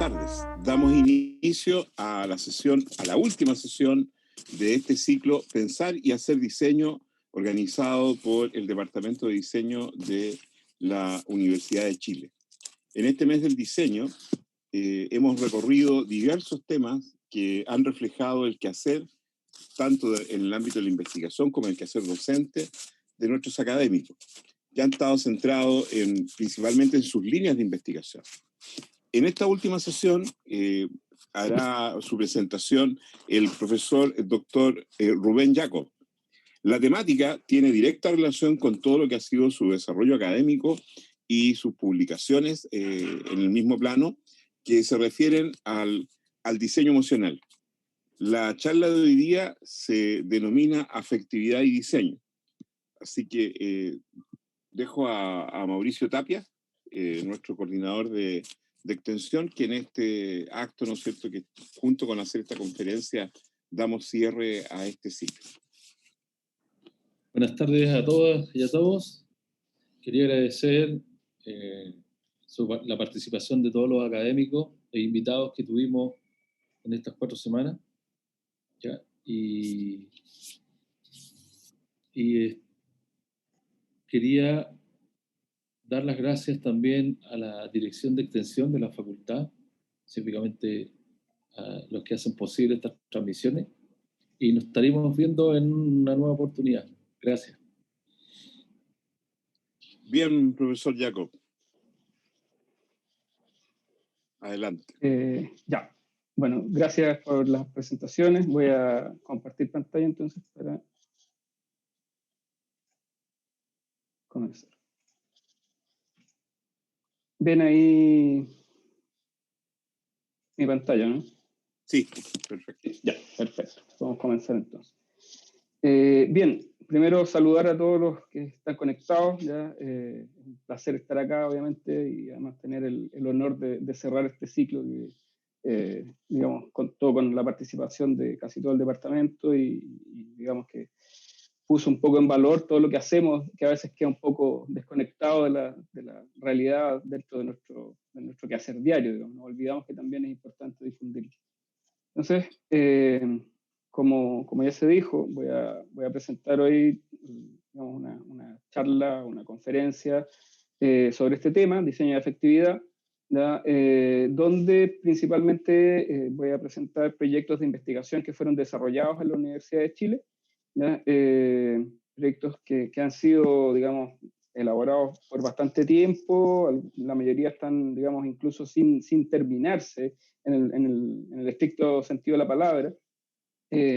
tardes. Damos inicio a la sesión, a la última sesión de este ciclo Pensar y Hacer Diseño, organizado por el Departamento de Diseño de la Universidad de Chile. En este mes del diseño hemos recorrido diversos temas que han reflejado el quehacer, tanto en el ámbito de la investigación como en el quehacer docente de nuestros académicos, que han estado centrados principalmente en sus líneas de investigación. En esta última sesión hará su presentación el profesor el doctor Rubén Jacob. La temática tiene directa relación con todo lo que ha sido su desarrollo académico y sus publicaciones en el mismo plano, que se refieren al diseño emocional. La charla de hoy día se denomina Afectividad y Diseño. Así que dejo a Mauricio Tapia, nuestro coordinador de extensión, que en este acto, ¿no es cierto?, que junto con hacer esta conferencia damos cierre a este ciclo. Buenas tardes a todas y a todos. Quería agradecer la participación de todos los académicos e invitados que tuvimos en estas 4 semanas. ¿Ya? Y quería dar las gracias también a la dirección de extensión de la facultad, específicamente a los que hacen posible estas transmisiones, y nos estaremos viendo en una nueva oportunidad. Gracias. Bien, profesor Jacob. Adelante. Ya. Bueno, gracias por las presentaciones. Voy a compartir pantalla entonces para comenzar. Ven ahí mi pantalla, ¿no? Sí, perfecto. Ya, perfecto. Vamos a comenzar entonces. Bien, primero saludar a todos los que están conectados. Ya, un placer estar acá, obviamente, y además tener el honor de cerrar este ciclo, que, digamos, contó con la participación de casi todo el departamento y digamos que puso un poco en valor todo lo que hacemos, que a veces queda un poco desconectado de la realidad dentro de nuestro quehacer diario. Digamos. No olvidamos que también es importante difundirlo. Entonces, como ya se dijo, voy a presentar hoy digamos, una charla, una conferencia sobre este tema, diseño de afectividad, donde principalmente voy a presentar proyectos de investigación que fueron desarrollados en la Universidad de Chile, proyectos que han sido, digamos, elaborados por bastante tiempo, la mayoría están, digamos, incluso sin terminarse en el estricto sentido de la palabra,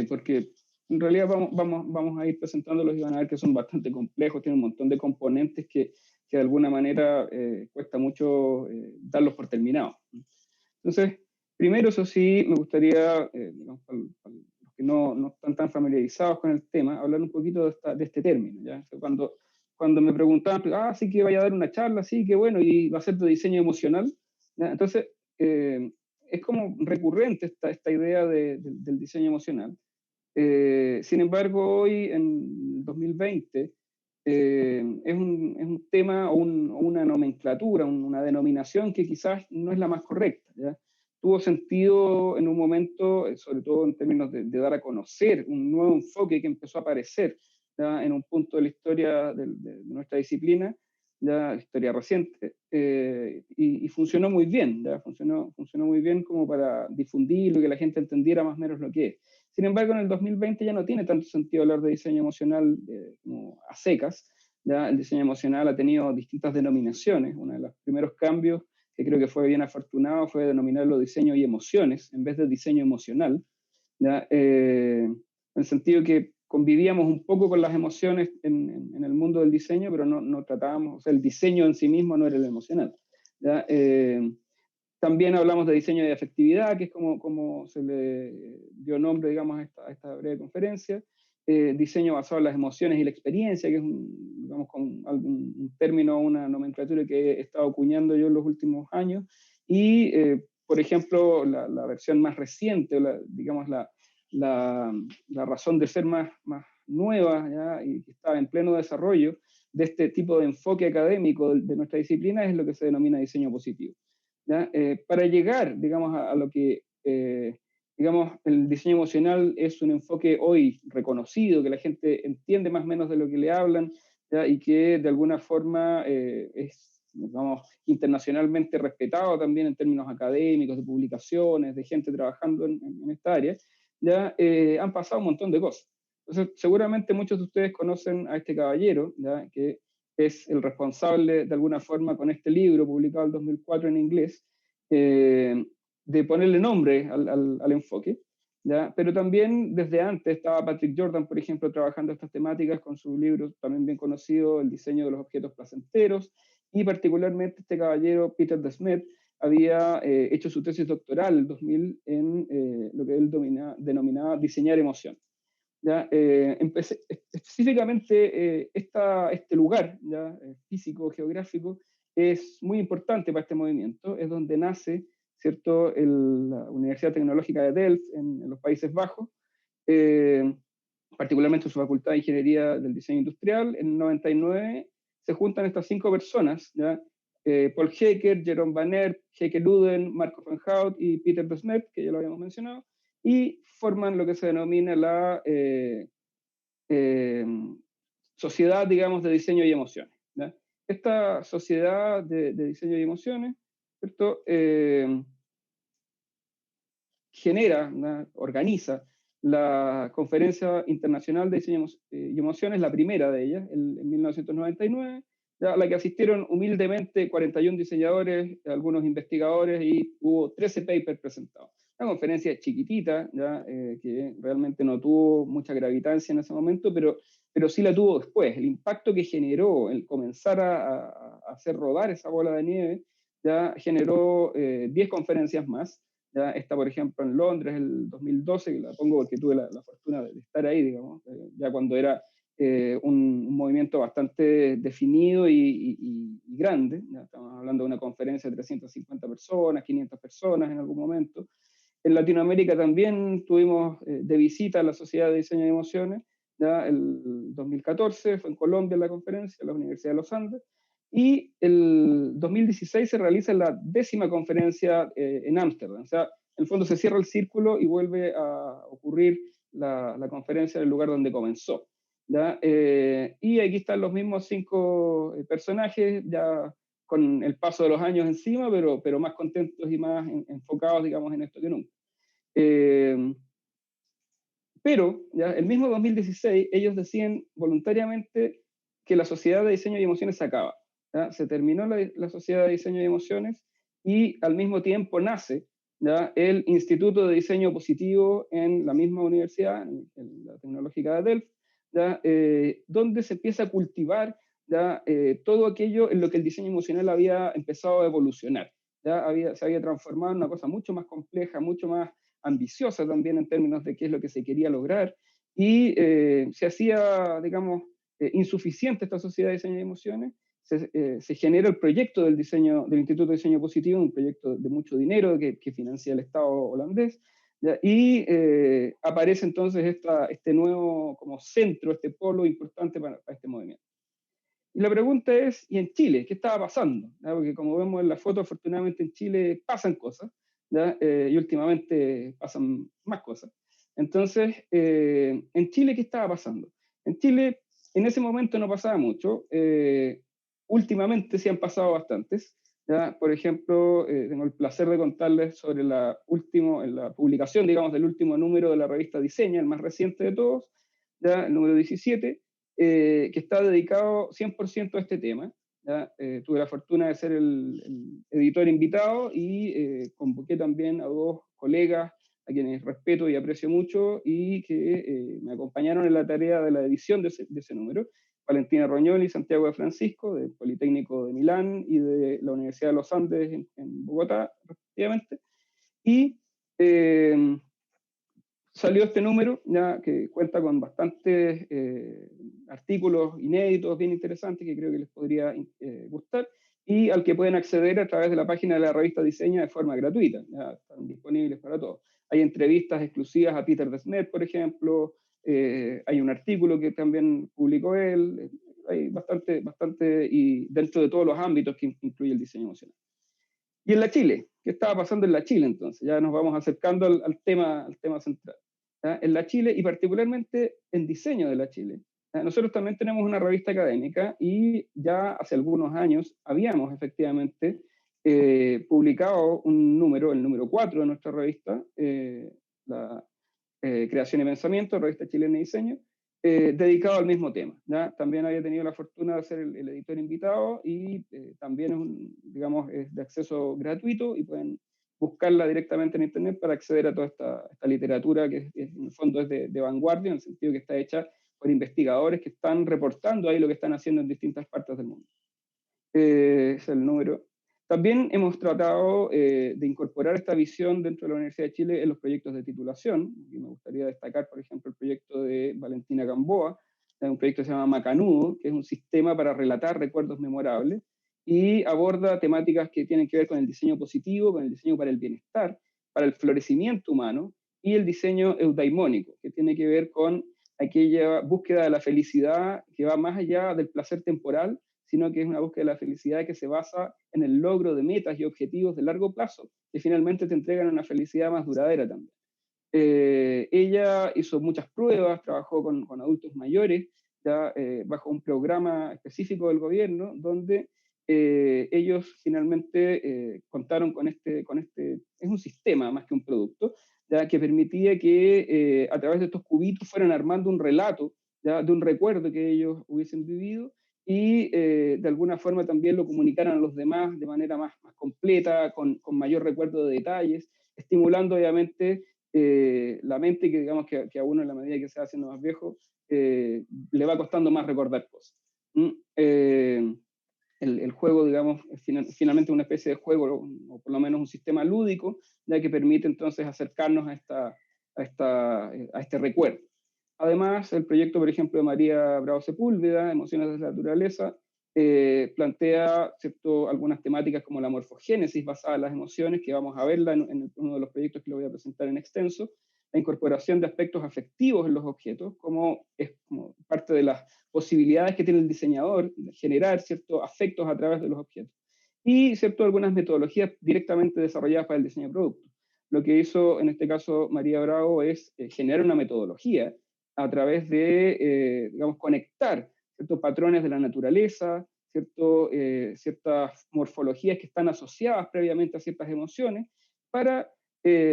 porque en realidad vamos a ir presentándolos y van a ver que son bastante complejos, tienen un montón de componentes que de alguna manera cuesta mucho darlos por terminados. Entonces, primero, eso sí, me gustaría, digamos, para los que no están tan familiarizados con el tema, hablar un poquito de este término. ¿Ya? O sea, cuando me preguntaban, sí que vaya a dar una charla, sí, que bueno, y va a ser de diseño emocional, ¿ya? Entonces, es como recurrente esta idea del diseño emocional. Sin embargo, hoy, en 2020, es un tema o una nomenclatura, una denominación que quizás no es la más correcta. ¿Ya? Tuvo sentido en un momento, sobre todo en términos de dar a conocer un nuevo enfoque que empezó a aparecer, ¿ya? En un punto de la historia de nuestra disciplina, ya historia reciente, y funcionó muy bien, ¿ya? Funcionó muy bien como para difundirlo y que la gente entendiera más o menos lo que es. Sin embargo, en el 2020 ya no tiene tanto sentido hablar de diseño emocional como a secas. ¿Ya? El diseño emocional ha tenido distintas denominaciones. Uno de los primeros cambios que creo que fue bien afortunado fue denominarlo diseño y emociones en vez de diseño emocional, ¿ya? En el sentido que convivíamos un poco con las emociones en el mundo del diseño, pero no tratábamos, o sea, el diseño en sí mismo no era el emocional. ¿Ya? También hablamos de diseño de afectividad, que es como se le dio nombre, digamos, a esta breve conferencia. Diseño basado en las emociones y la experiencia, que es digamos, con un término, una nomenclatura que he estado acuñando yo en los últimos años. Y, por ejemplo, la versión más reciente, digamos, la razón de ser más nueva, ¿ya? Y que está en pleno desarrollo de este tipo de enfoque académico de nuestra disciplina es lo que se denomina diseño positivo. ¿ya? Para llegar, digamos, a lo que, digamos, el diseño emocional es un enfoque hoy reconocido, que la gente entiende más o menos de lo que le hablan, ¿ya? Y que de alguna forma es, digamos, internacionalmente respetado también en términos académicos, de publicaciones, de gente trabajando en esta área, ya han pasado un montón de cosas. Entonces, seguramente muchos de ustedes conocen a este caballero, ¿ya? Que es el responsable de alguna forma con este libro publicado en 2004 en inglés, de ponerle nombre al enfoque, ¿ya? Pero también desde antes estaba Patrick Jordan, por ejemplo, trabajando estas temáticas con su libro también bien conocido, El diseño de los objetos placenteros, y particularmente este caballero, Peter de Smet, había hecho su tesis doctoral en 2000 en lo que él denominaba diseñar emoción. ¿Ya? Específicamente este lugar, ¿ya? Físico, geográfico, es muy importante para este movimiento, es donde nace, ¿cierto?, la Universidad Tecnológica de Delft en los Países Bajos, eh, particularmente su Facultad de Ingeniería del Diseño Industrial. En el 99 se juntan estas 5 personas, ¿ya? Paul Hecker, Jerome Van Erp, Heike Luden, Marco van Hout y Peter de Smet, que ya lo habíamos mencionado, y forman lo que se denomina la sociedad, digamos, de diseño y emociones, ¿ya? Esta sociedad de diseño y emociones, ¿cierto? Genera, ¿no? Organiza la Conferencia Internacional de Diseño y Emociones, la primera de ellas, en 1999, a la que asistieron humildemente 41 diseñadores, algunos investigadores, y hubo 13 papers presentados. Una conferencia chiquitita, ¿ya? Que realmente no tuvo mucha gravitancia en ese momento, pero sí la tuvo después. El impacto que generó el comenzar a hacer rodar esa bola de nieve, ya generó 10 conferencias más. Ya está, por ejemplo, en Londres el 2012, que la pongo porque tuve la fortuna de estar ahí, digamos, ya cuando era un movimiento bastante definido y grande. Ya estamos hablando de una conferencia de 350 personas, 500 personas en algún momento. En Latinoamérica también tuvimos de visita a la Sociedad de Diseño de Emociones, ya el 2014 fue en Colombia la conferencia, en la Universidad de los Andes, y el 2016 se realiza la 10ª conferencia en Ámsterdam. O sea, en el fondo se cierra el círculo y vuelve a ocurrir la conferencia en el lugar donde comenzó, ¿ya? Y aquí están los mismos 5 personajes, ya con el paso de los años encima, pero más contentos y más enfocados, digamos, en esto que nunca. Pero ya el mismo 2016 ellos decían voluntariamente que la Sociedad de Diseño y Emociones se acaba. ¿Ya? Se terminó la Sociedad de Diseño y Emociones y al mismo tiempo nace, ¿ya?, el Instituto de Diseño Positivo en la misma universidad, en la Tecnológica de Delft, ¿ya? Donde se empieza a cultivar, ¿ya?, todo aquello en lo que el diseño emocional había empezado a evolucionar. ¿Ya? Se había transformado en una cosa mucho más compleja, mucho más ambiciosa también en términos de qué es lo que se quería lograr, y se hacía, digamos, insuficiente esta sociedad de diseño de emociones. Se genera el proyecto del Instituto de Diseño Positivo, un proyecto de mucho dinero que financia el Estado holandés, ¿ya? Y aparece entonces este nuevo como centro, este polo importante para este movimiento. Y la pregunta es, ¿y en Chile? ¿Qué estaba pasando? ¿Ya? Porque como vemos en la foto, afortunadamente en Chile pasan cosas, ¿ya? Y últimamente pasan más cosas. Entonces, en Chile, ¿qué estaba pasando? En Chile, en ese momento no pasaba mucho. Últimamente sí han pasado bastantes. ¿Ya? Por ejemplo, tengo el placer de contarles sobre la publicación, digamos, del último número de la revista Diseña, el más reciente de todos, ¿ya? El número 17, que está dedicado 100% a este tema. ¿Ya? Tuve la fortuna de ser el editor invitado y convoqué también a 2 colegas a quienes respeto y aprecio mucho y que me acompañaron en la tarea de la edición de ese número. Valentina Roñoli y Santiago de Francisco, del Politécnico de Milán y de la Universidad de los Andes en Bogotá, respectivamente. Y salió este número, ya que cuenta con bastantes artículos inéditos, bien interesantes, que creo que les podría gustar, y al que pueden acceder a través de la página de la revista Diseña de forma gratuita. Ya están disponibles para todos. Hay entrevistas exclusivas a Peter de Smet, por ejemplo, hay un artículo que también publicó él, hay bastante, y dentro de todos los ámbitos que incluye el diseño emocional. Y en la Chile, ¿qué estaba pasando en la Chile entonces? Ya nos vamos acercando al tema central. ¿Ya? En la Chile, y particularmente en diseño de la Chile. ¿Ya? Nosotros también tenemos una revista académica y ya hace algunos años habíamos efectivamente publicado un número, el número 4 de nuestra revista, la Creación y Pensamiento, revista chilena de diseño, dedicado al mismo tema. ¿Ya? También había tenido la fortuna de ser el editor invitado y también digamos, es de acceso gratuito y pueden buscarla directamente en internet para acceder a toda esta literatura que en el fondo es de vanguardia, en el sentido que está hecha por investigadores que están reportando ahí lo que están haciendo en distintas partes del mundo. Es el número. También hemos tratado de incorporar esta visión dentro de la Universidad de Chile en los proyectos de titulación, y me gustaría destacar, por ejemplo, el proyecto de Valentina Gamboa, un proyecto que se llama Macanudo, que es un sistema para relatar recuerdos memorables, y aborda temáticas que tienen que ver con el diseño positivo, con el diseño para el bienestar, para el florecimiento humano, y el diseño eudaimónico, que tiene que ver con aquella búsqueda de la felicidad que va más allá del placer temporal, sino que es una búsqueda de la felicidad que se basa en el logro de metas y objetivos de largo plazo, que finalmente te entregan una felicidad más duradera también. Ella hizo muchas pruebas, trabajó con adultos mayores, ya, bajo un programa específico del gobierno, donde ellos finalmente contaron con este, es un sistema más que un producto, ya, que permitía que a través de estos cubitos fueran armando un relato, ya, de un recuerdo que ellos hubiesen vivido, y de alguna forma también lo comunicaran a los demás de manera más completa, con mayor recuerdo de detalles, estimulando obviamente la mente, que digamos que a uno en la medida que se va haciendo más viejo, le va costando más recordar cosas. El juego, digamos, es finalmente una especie de juego, o por lo menos un sistema lúdico, ya que permite entonces acercarnos a este recuerdo. Además, el proyecto, por ejemplo, de María Bravo Sepúlveda, Emociones de la Naturaleza, plantea, ¿cierto?, algunas temáticas como la morfogénesis basada en las emociones, que vamos a verla en uno de los proyectos que lo voy a presentar en extenso, la incorporación de aspectos afectivos en los objetos, como es como parte de las posibilidades que tiene el diseñador de generar ciertos afectos a través de los objetos, y cierto, algunas metodologías directamente desarrolladas para el diseño de productos. Lo que hizo en este caso María Bravo es generar una metodología a través de, digamos, conectar ciertos patrones de la naturaleza, ciertas morfologías que están asociadas previamente a ciertas emociones, para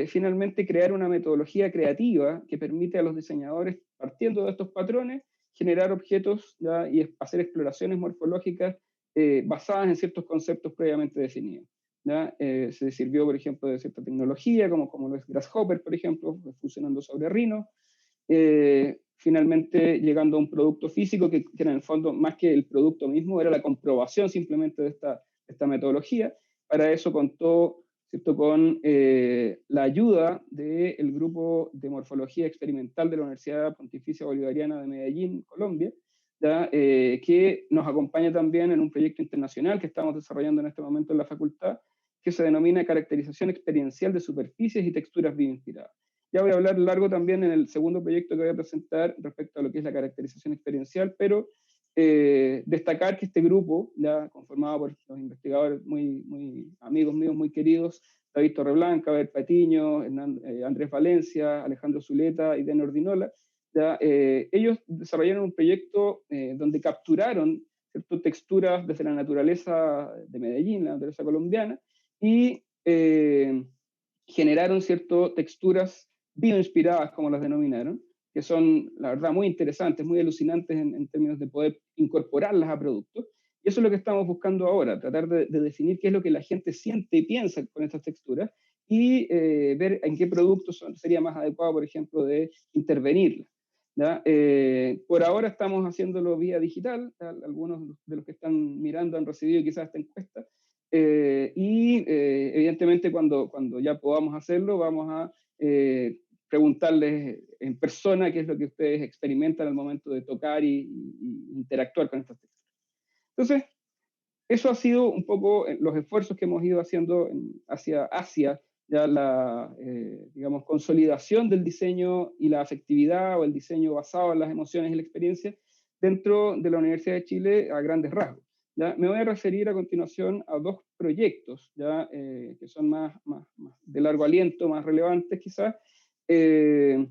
finalmente crear una metodología creativa que permite a los diseñadores, partiendo de estos patrones, generar objetos, ¿ya?, y hacer exploraciones morfológicas basadas en ciertos conceptos previamente definidos. ¿Ya? Se sirvió, por ejemplo, de cierta tecnología, como lo es Grasshopper, por ejemplo, funcionando sobre Rhino, finalmente llegando a un producto físico que en el fondo, más que el producto mismo, era la comprobación simplemente de esta metodología. Para eso contó, ¿cierto?, con la ayuda del grupo de morfología experimental de la Universidad Pontificia Bolivariana de Medellín, Colombia, ¿ya? Que nos acompaña también en un proyecto internacional que estamos desarrollando en este momento en la facultad, que se denomina Caracterización Experiencial de Superficies y Texturas Bioinspiradas. Ya voy a hablar largo también en el segundo proyecto que voy a presentar respecto a lo que es la caracterización experiencial, pero destacar que este grupo, ya conformado por los investigadores muy amigos míos, muy queridos, David Torreblanca, Abel Patiño, Andrés Valencia, Alejandro Zuleta y Den Ordinola, ya, ellos desarrollaron un proyecto donde capturaron, ¿cierto?, texturas desde la naturaleza de Medellín, la naturaleza colombiana, y generaron, ¿cierto?, texturas bioinspiradas, como las denominaron, que son, la verdad, muy interesantes, muy alucinantes en términos de poder incorporarlas a productos. Y eso es lo que estamos buscando ahora, tratar de definir qué es lo que la gente siente y piensa con estas texturas, y ver en qué productos sería más adecuado, por ejemplo, de intervenirlas. ¿Ya? Por ahora estamos haciéndolo vía digital, algunos de los que están mirando han recibido quizás esta encuesta, y evidentemente cuando ya podamos hacerlo, vamos a preguntarles en persona qué es lo que ustedes experimentan al momento de tocar y interactuar con estas texturas. Entonces, eso ha sido un poco los esfuerzos que hemos ido haciendo hacia ya la, digamos, consolidación del diseño y la afectividad, o el diseño basado en las emociones y la experiencia, dentro de la Universidad de Chile a grandes rasgos. ¿ya? Me voy a referir a continuación a dos proyectos, ¿ya? Que son más de largo aliento, más relevantes quizás, que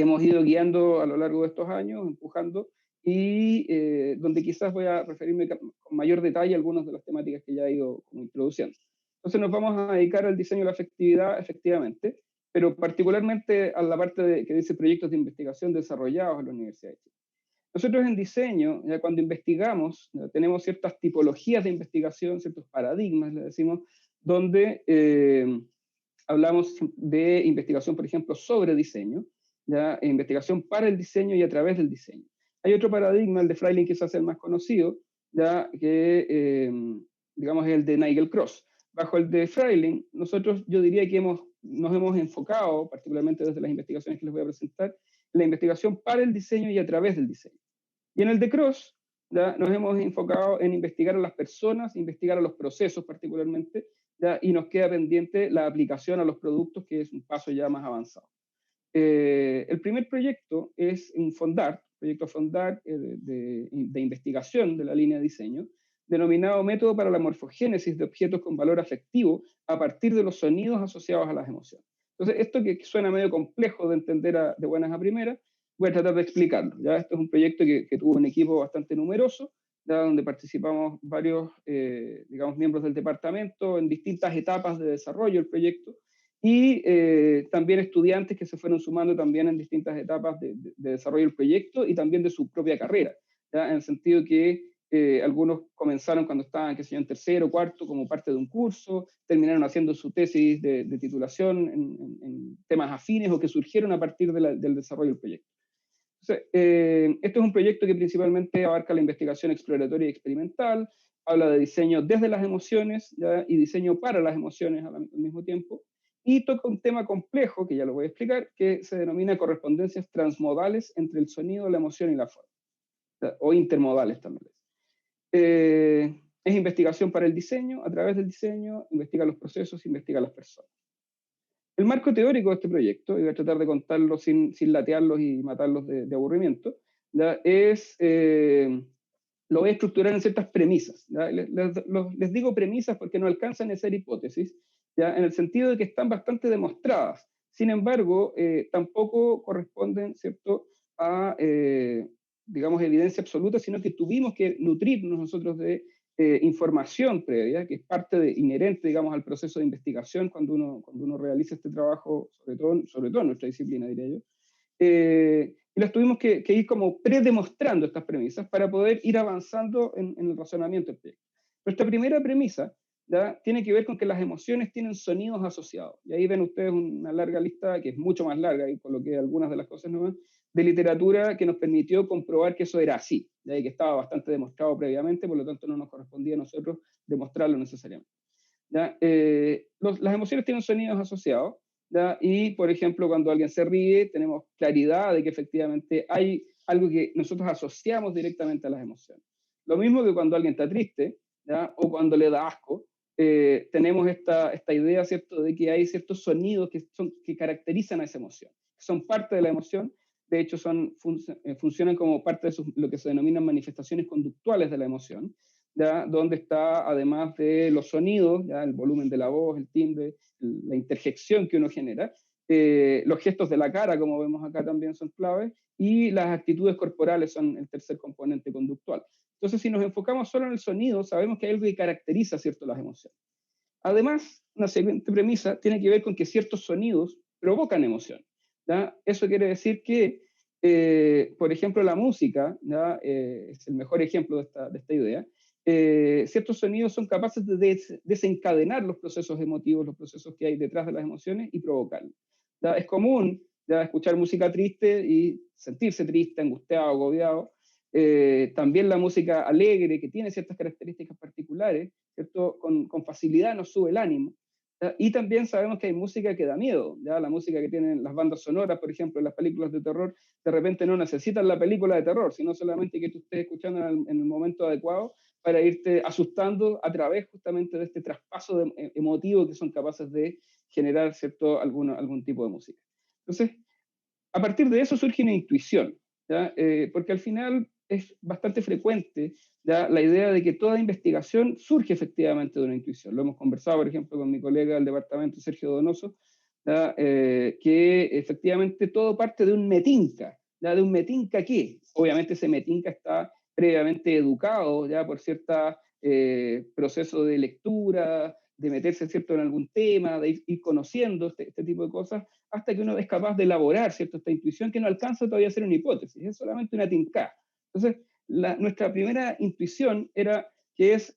hemos ido guiando a lo largo de estos años, empujando, y donde quizás voy a referirme con mayor detalle a algunas de las temáticas que ya he ido como introduciendo. Entonces nos vamos a dedicar al diseño de la afectividad, efectivamente, pero particularmente a la parte que dice proyectos de investigación desarrollados en la Universidad de Chile. Nosotros en diseño, ya cuando investigamos, ya tenemos ciertas tipologías de investigación, ciertos paradigmas, le decimos, donde hablamos de investigación, por ejemplo, sobre diseño, ¿ya? Investigación para el diseño y a través del diseño. Hay otro paradigma, el de Freiling, quizás el más conocido, ¿ya? Que digamos es el de Nigel Cross. Bajo el de Freiling, nosotros yo diría que nos hemos enfocado, particularmente desde las investigaciones que les voy a presentar, en la investigación para el diseño y a través del diseño. Y en el de Cross, ¿ya? Nos hemos enfocado en investigar a las personas, investigar a los procesos particularmente, ¿ya? Y nos queda pendiente la aplicación a los productos, que es un paso ya más avanzado. El primer proyecto es un proyecto Fondart de investigación de la línea de diseño, denominado Método para la morfogénesis de objetos con valor afectivo a partir de los sonidos asociados a las emociones. Entonces, esto que suena medio complejo de entender de buenas a primeras, voy a tratar de explicarlo. ¿Ya? Esto es un proyecto que tuvo un equipo bastante numeroso, ¿ya? Donde participamos varios, digamos, miembros del departamento en distintas etapas de desarrollo del proyecto, y también estudiantes que se fueron sumando también en distintas etapas de desarrollo del proyecto y también de su propia carrera, ¿ya? En el sentido que algunos comenzaron cuando estaban, qué sé yo, en tercero, cuarto, como parte de un curso, terminaron haciendo su tesis de titulación en temas afines o que surgieron a partir del desarrollo del proyecto. Entonces, este es un proyecto que principalmente abarca la investigación exploratoria y experimental, habla de diseño desde las emociones, ¿ya? Y diseño para las emociones al mismo tiempo, y toca un tema complejo, que ya lo voy a explicar, que se denomina correspondencias transmodales entre el sonido, la emoción y la forma, ¿ya? O intermodales también. Es investigación para el diseño, a través del diseño, investiga los procesos, investiga las personas. El marco teórico de este proyecto, y voy a tratar de contarlo sin latearlos y matarlos de aburrimiento, ¿ya? Lo voy a estructurar en ciertas premisas. Les digo premisas porque no alcanzan a ser hipótesis, ¿ya? En el sentido de que están bastante demostradas. Sin embargo, tampoco corresponden, ¿cierto?, a, digamos, evidencia absoluta, sino que tuvimos que nutrirnos nosotros de información previa, que es inherente, digamos, al proceso de investigación cuando uno realiza este trabajo, sobre todo en nuestra disciplina, diría yo. Y las tuvimos que ir como predemostrando estas premisas para poder ir avanzando en el razonamiento del proyecto. Pero esta primera premisa, ¿ya?, tiene que ver con que las emociones tienen sonidos asociados. Y ahí ven ustedes una larga lista, que es mucho más larga, y coloqué algunas de las cosas nuevas, de literatura que nos permitió comprobar que eso era así, ¿ya? Y que estaba bastante demostrado previamente, por lo tanto no nos correspondía a nosotros demostrarlo necesariamente, ¿ya? Las emociones tienen sonidos asociados, ¿ya? Y, por ejemplo, cuando alguien se ríe, tenemos claridad de que efectivamente hay algo que nosotros asociamos directamente a las emociones. Lo mismo que cuando alguien está triste, ¿ya?, o cuando le da asco, tenemos esta idea, ¿cierto?, de que hay ciertos sonidos que caracterizan a esa emoción, que son parte de la emoción. De hecho, funcionan como parte de lo que se denominan manifestaciones conductuales de la emoción, ¿ya?, donde está, además de los sonidos, ¿ya?, el volumen de la voz, el timbre, la interjección que uno genera, los gestos de la cara, como vemos acá, también son claves, y las actitudes corporales son el tercer componente conductual. Entonces, si nos enfocamos solo en el sonido, sabemos que hay algo que caracteriza, ¿cierto?, las emociones. Además, una siguiente premisa tiene que ver con que ciertos sonidos provocan emoción, ¿ya? Eso quiere decir que, por ejemplo, la música, ¿ya?, es el mejor ejemplo de esta idea. Ciertos sonidos son capaces de desencadenar los procesos emotivos, los procesos que hay detrás de las emociones y provocarlos, ¿ya? Es común, ¿ya?, escuchar música triste y sentirse triste, angustiado, agobiado. También la música alegre, que tiene ciertas características particulares, ¿cierto?, con facilidad nos sube el ánimo. ¿Ya? Y también sabemos que hay música que da miedo, ¿ya? La música que tienen las bandas sonoras, por ejemplo, en las películas de terror, de repente no necesitan la película de terror, sino solamente que tú estés escuchando en el momento adecuado para irte asustando a través justamente de este traspaso emotivo que son capaces de generar, ¿cierto?, algún tipo de música. Entonces, a partir de eso surge una intuición, ¿ya? Porque al final es bastante frecuente ya la idea de que toda investigación surge efectivamente de una intuición. Lo hemos conversado, por ejemplo, con mi colega del departamento, Sergio Donoso, que efectivamente todo parte de un metinca. ¿Ya? ¿De un metinca qué? Obviamente ese metinca está previamente educado ya por cierto proceso de lectura, de meterse ¿cierto? En algún tema, de ir conociendo este tipo de cosas, hasta que uno es capaz de elaborar ¿cierto? Esta intuición que no alcanza todavía a ser una hipótesis, es solamente una tinca. Entonces, nuestra primera intuición era que es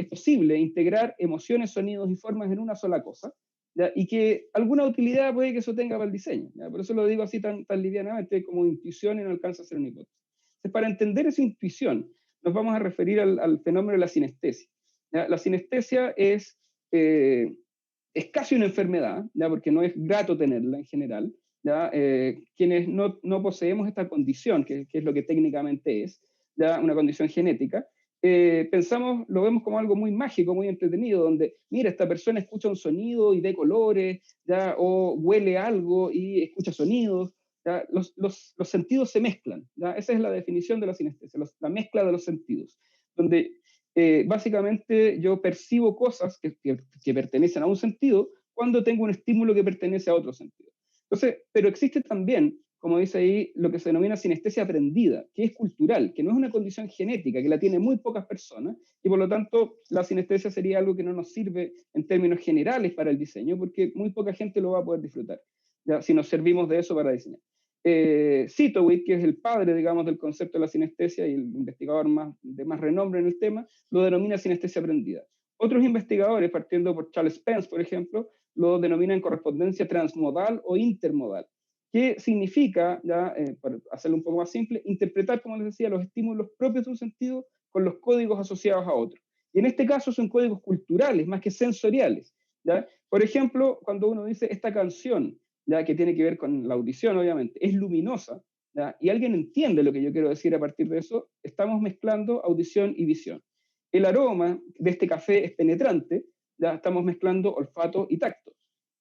posible integrar emociones, sonidos y formas en una sola cosa, ¿ya? Y que alguna utilidad puede que eso tenga para el diseño. ¿Ya? Por eso lo digo así tan livianamente como intuición y no alcanza a ser una hipótesis. Entonces, para entender esa intuición, nos vamos a referir al fenómeno de la sinestesia. ¿Ya? La sinestesia es casi una enfermedad, ¿ya? Porque no es grato tenerla en general. ¿Ya? Quienes no poseemos esta condición, que es lo que técnicamente es, ¿ya? Una condición genética, lo vemos como algo muy mágico, muy entretenido, donde, mira, esta persona escucha un sonido y ve colores, ¿ya? O huele algo y escucha sonidos. ¿Ya? Los sentidos se mezclan. ¿Ya? Esa es la definición de la sinestesia, la mezcla de los sentidos, donde básicamente yo percibo cosas que pertenecen a un sentido cuando tengo un estímulo que pertenece a otro sentido. Entonces, pero existe también, como dice ahí, lo que se denomina sinestesia aprendida, que es cultural, que no es una condición genética, que la tienen muy pocas personas, y por lo tanto la sinestesia sería algo que no nos sirve en términos generales para el diseño, porque muy poca gente lo va a poder disfrutar, ¿ya? Si nos servimos de eso para diseñar. Sitowit, que es el padre, digamos, del concepto de la sinestesia y el investigador de más renombre en el tema, lo denomina sinestesia aprendida. Otros investigadores, partiendo por Charles Spence, por ejemplo, lo denominan correspondencia transmodal o intermodal, que significa, ya, para hacerlo un poco más simple, interpretar, como les decía, los estímulos propios de un sentido con los códigos asociados a otros. Y en este caso son códigos culturales, más que sensoriales. ¿Ya? Por ejemplo, cuando uno dice esta canción, ¿ya? Que tiene que ver con la audición, obviamente, es luminosa, ¿ya? Y alguien entiende lo que yo quiero decir a partir de eso, estamos mezclando audición y visión. El aroma de este café es penetrante, ya estamos mezclando olfato y tacto.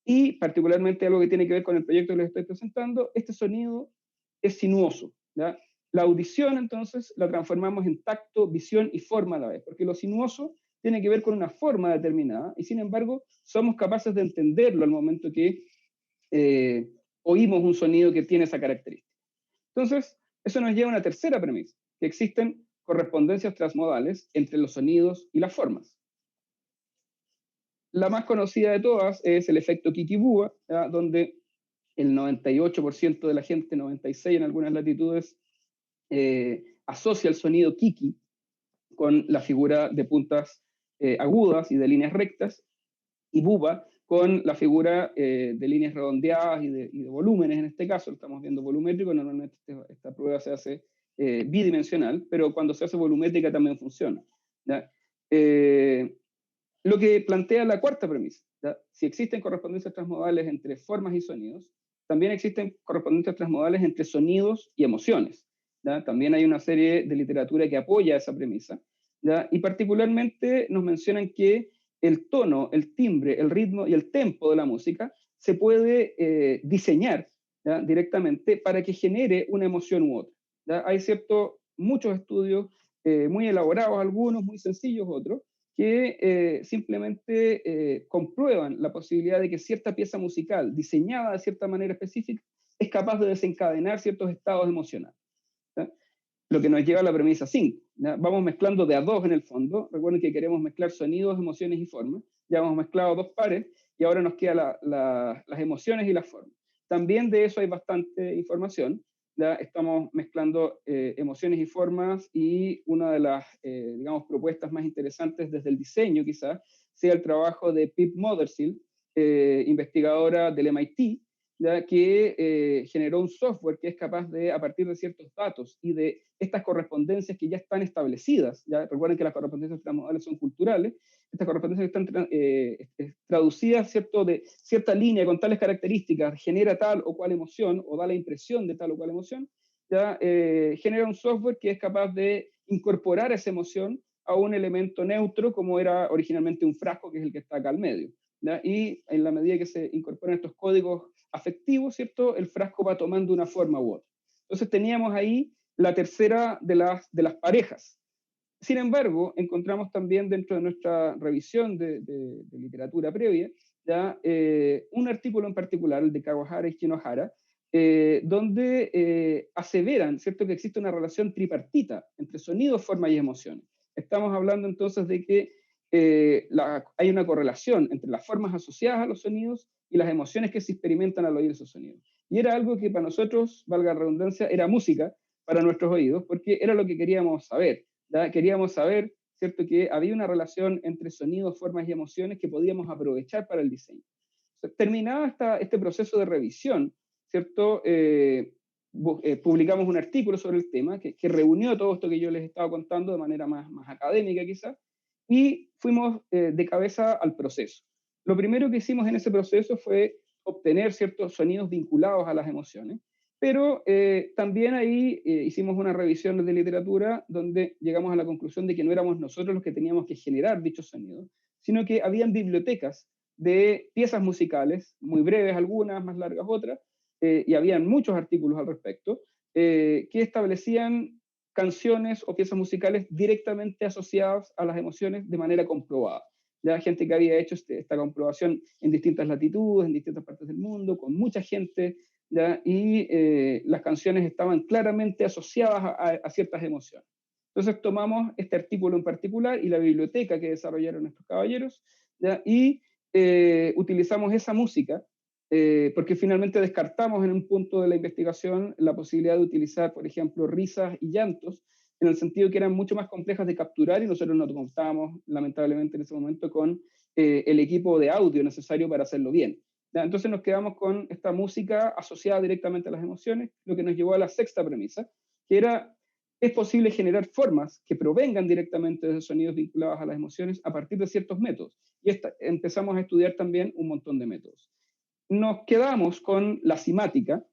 Y particularmente algo que tiene que ver con el proyecto que les estoy presentando, este sonido es sinuoso. ¿Ya? La audición, entonces, la transformamos en tacto, visión y forma a la vez, porque lo sinuoso tiene que ver con una forma determinada, y sin embargo, somos capaces de entenderlo al momento que oímos un sonido que tiene esa característica. Entonces, eso nos lleva a una tercera premisa, que existen correspondencias transmodales entre los sonidos y las formas. La más conocida de todas es el efecto Kikibua, ¿ya? Donde el 98% de la gente, 96% en algunas latitudes, asocia el sonido Kiki con la figura de puntas agudas y de líneas rectas, y Buba con la figura de líneas redondeadas y de volúmenes, en este caso, estamos viendo volumétrico, normalmente esta prueba se hace bidimensional, pero cuando se hace volumétrica también funciona. ¿Ya? Lo que plantea la cuarta premisa, ¿ya? Si existen correspondencias transmodales entre formas y sonidos, también existen correspondencias transmodales entre sonidos y emociones. ¿Ya? También hay una serie de literatura que apoya esa premisa, ¿ya? Y particularmente nos mencionan que el tono, el timbre, el ritmo y el tempo de la música se puede diseñar, ¿ya? Directamente para que genere una emoción u otra. ¿Ya? Hay muchos estudios, muy elaborados algunos, muy sencillos otros, que simplemente comprueban la posibilidad de que cierta pieza musical diseñada de cierta manera específica es capaz de desencadenar ciertos estados emocionales. ¿Ya? Lo que nos lleva a la premisa 5. Vamos mezclando de a dos en el fondo. Recuerden que queremos mezclar sonidos, emociones y formas. Ya hemos mezclado dos pares y ahora nos quedan las emociones y las formas. También de eso hay bastante información. Ya estamos mezclando emociones y formas, y una de las digamos, propuestas más interesantes desde el diseño quizás sea el trabajo de Pip Mothersill, investigadora del MIT, ¿ya? Que generó un software que es capaz de, a partir de ciertos datos y de estas correspondencias que ya están establecidas, ¿ya? Recuerden que las correspondencias transmodales son culturales, estas correspondencias que están traducidas, ¿cierto? De cierta línea con tales características, genera tal o cual emoción, o da la impresión de tal o cual emoción, ¿ya? Genera un software que es capaz de incorporar esa emoción a un elemento neutro, como era originalmente un frasco, que es el que está acá al medio. ¿Ya? Y en la medida que se incorporan estos códigos afectivos, ¿cierto? El frasco va tomando una forma u otra. Entonces teníamos ahí la tercera de las parejas. Sin embargo, encontramos también dentro de nuestra revisión de literatura previa, ¿ya? Un artículo en particular, el de Kawahara y Shinohara, donde aseveran, ¿cierto?, que existe una relación tripartita entre sonido, forma y emociones. Estamos hablando entonces de que hay una correlación entre las formas asociadas a los sonidos y las emociones que se experimentan al oír esos sonidos. Y era algo que para nosotros, valga la redundancia, era música para nuestros oídos, porque era lo que queríamos saber. ¿Ya? Queríamos saber, ¿cierto?, que había una relación entre sonidos, formas y emociones que podíamos aprovechar para el diseño. Terminado este proceso de revisión, ¿cierto? Publicamos un artículo sobre el tema que reunió todo esto que yo les estaba contando de manera más académica quizás, y fuimos de cabeza al proceso. Lo primero que hicimos en ese proceso fue obtener ciertos sonidos vinculados a las emociones, pero también ahí hicimos una revisión de literatura donde llegamos a la conclusión de que no éramos nosotros los que teníamos que generar dichos sonidos, sino que habían bibliotecas de piezas musicales, muy breves algunas, más largas otras, y habían muchos artículos al respecto, que establecían canciones o piezas musicales directamente asociadas a las emociones de manera comprobada. Ya gente que había hecho esta comprobación en distintas latitudes, en distintas partes del mundo, con mucha gente, ¿ya? Y las canciones estaban claramente asociadas a ciertas emociones. Entonces tomamos este artículo en particular y la biblioteca que desarrollaron estos caballeros, ¿ya? Y utilizamos esa música, porque finalmente descartamos en un punto de la investigación la posibilidad de utilizar, por ejemplo, risas y llantos, en el sentido que eran mucho más complejas de capturar y nosotros no contábamos, lamentablemente, en ese momento con el equipo de audio necesario para hacerlo bien. ¿Ya? Entonces nos quedamos con esta música asociada directamente a las emociones, lo que nos llevó a la sexta premisa, que era: es posible generar formas que provengan directamente de sonidos vinculados a las emociones a partir de ciertos métodos. Y empezamos a estudiar también un montón de métodos. Nos quedamos con la cimática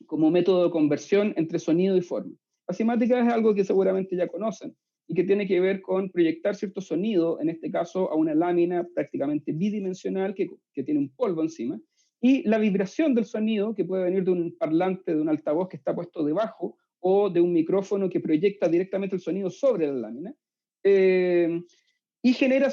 como método de conversión entre sonido y forma. La cimática es algo que seguramente ya conocen y que tiene que ver con proyectar cierto sonido, en este caso a una lámina prácticamente bidimensional que tiene un polvo encima, y la vibración del sonido, que puede venir de un parlante, de un altavoz que está puesto debajo, o de un micrófono que proyecta directamente el sonido sobre la lámina, y genera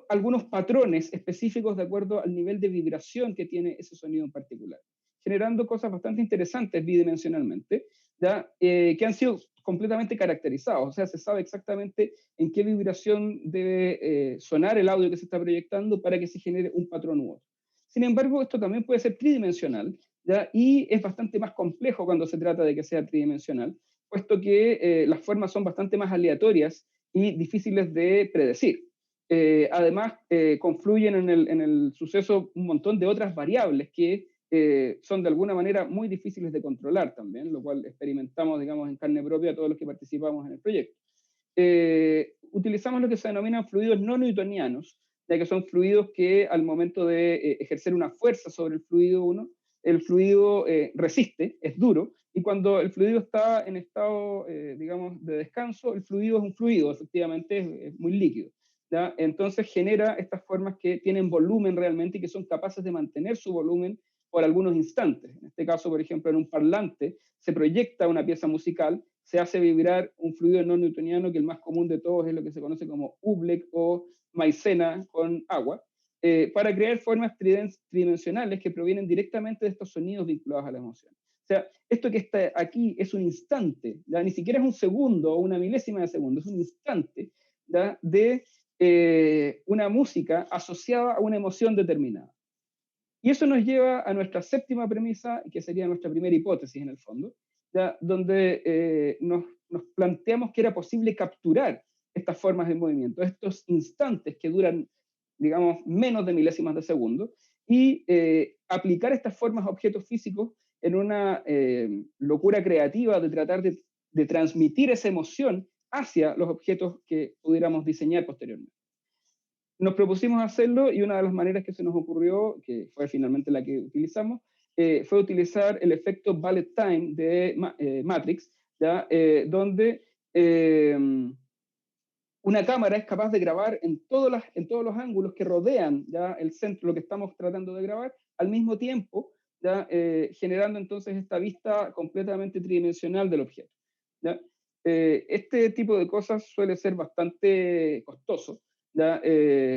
algunos patrones específicos de acuerdo al nivel de vibración que tiene ese sonido en particular, generando cosas bastante interesantes bidimensionalmente, ¿ya? Que han sido completamente caracterizados, o sea, se sabe exactamente en qué vibración debe sonar el audio que se está proyectando para que se genere un patrón u otro. Sin embargo, esto también puede ser tridimensional, ¿ya? Y es bastante más complejo cuando se trata de que sea tridimensional, puesto que las formas son bastante más aleatorias y difíciles de predecir. Además, confluyen en el suceso un montón de otras variables que son de alguna manera muy difíciles de controlar también, lo cual experimentamos, digamos, en carne propia todos los que participamos en el proyecto. Utilizamos lo que se denominan fluidos no newtonianos, ya que son fluidos que al momento de ejercer una fuerza sobre el fluido 1, el fluido resiste, es duro, y cuando el fluido está en estado, digamos, de descanso, el fluido es un fluido, efectivamente es muy líquido. ¿Ya? Entonces genera estas formas que tienen volumen realmente y que son capaces de mantener su volumen por algunos instantes. En este caso, por ejemplo, en un parlante se proyecta una pieza musical, se hace vibrar un fluido no newtoniano, que el más común de todos es lo que se conoce como oobleck o maicena con agua, para crear formas tridimensionales que provienen directamente de estos sonidos vinculados a la emoción. O sea, esto que está aquí es un instante, ¿ya? Ni siquiera es un segundo o una milésima de segundo, es un instante, ¿ya? De una música asociada a una emoción determinada. Y eso nos lleva a nuestra séptima premisa, que sería nuestra primera hipótesis en el fondo, ¿ya? Donde nos planteamos que era posible capturar estas formas de movimiento, estos instantes que duran, digamos, menos de milésimas de segundo, y aplicar estas formas a objetos físicos en una locura creativa de tratar de transmitir esa emoción hacia los objetos que pudiéramos diseñar posteriormente. Nos propusimos hacerlo y una de las maneras que se nos ocurrió, que fue finalmente la que utilizamos, fue utilizar el efecto bullet time de Matrix, ¿ya? Donde una cámara es capaz de grabar en todos los ángulos que rodean, ¿ya? El centro, lo que estamos tratando de grabar, al mismo tiempo, ¿ya? Generando entonces esta vista completamente tridimensional del objeto. ¿ya? Este tipo de cosas suele ser bastante costoso, ¿ya?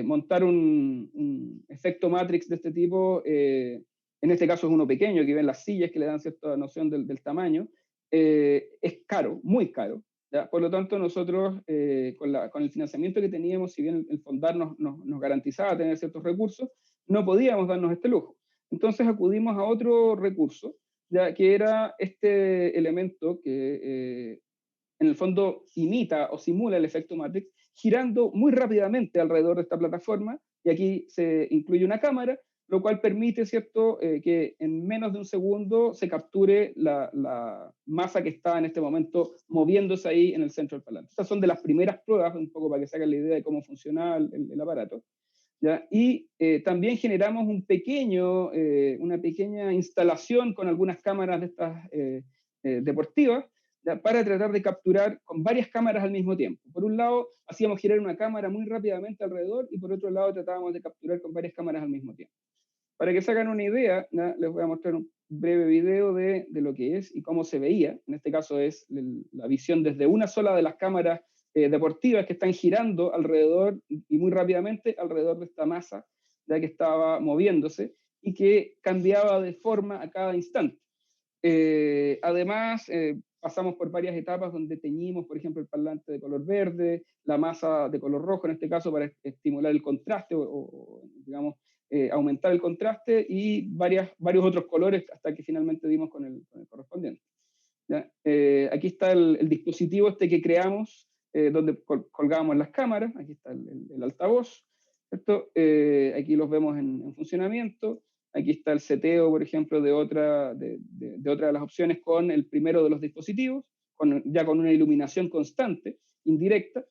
Montar un efecto Matrix de este tipo, en este caso es uno pequeño, que ven las sillas que le dan cierta noción del tamaño, es caro, muy caro, ¿ya? Por lo tanto, nosotros, con el financiamiento que teníamos, si bien el fondar nos garantizaba tener ciertos recursos, no podíamos darnos este lujo. Entonces acudimos a otro recurso, ya que era este elemento que en el fondo imita o simula el efecto Matrix, girando muy rápidamente alrededor de esta plataforma, y aquí se incluye una cámara, lo cual permite, ¿cierto?, que en menos de un segundo se capture la masa que está en este momento moviéndose ahí en el centro del parlante. Estas son de las primeras pruebas, un poco para que se hagan la idea de cómo funciona el aparato, ¿ya? Y también generamos una pequeña instalación con algunas cámaras de estas deportivas, ¿ya? Para tratar de capturar con varias cámaras al mismo tiempo. Por un lado, hacíamos girar una cámara muy rápidamente alrededor, y por otro lado tratábamos de capturar con varias cámaras al mismo tiempo. Para que se hagan una idea, ¿ya? Les voy a mostrar un breve video de lo que es y cómo se veía. En este caso es la visión desde una sola de las cámaras deportivas que están girando alrededor y muy rápidamente alrededor de esta masa, ya que estaba moviéndose y que cambiaba de forma a cada instante. Además, pasamos por varias etapas donde teñimos, por ejemplo, el parlante de color verde, la masa de color rojo, en este caso para estimular el contraste o digamos, aumentar el contraste, y varios otros colores hasta que finalmente dimos con el correspondiente. ¿Ya? Aquí está el dispositivo este que creamos, donde colgábamos las cámaras. Aquí está el altavoz, ¿cierto? Aquí los vemos en funcionamiento. Aquí está el seteo, por ejemplo, de otra de las opciones con el primero de los dispositivos, ya con una iluminación constante, indirecta.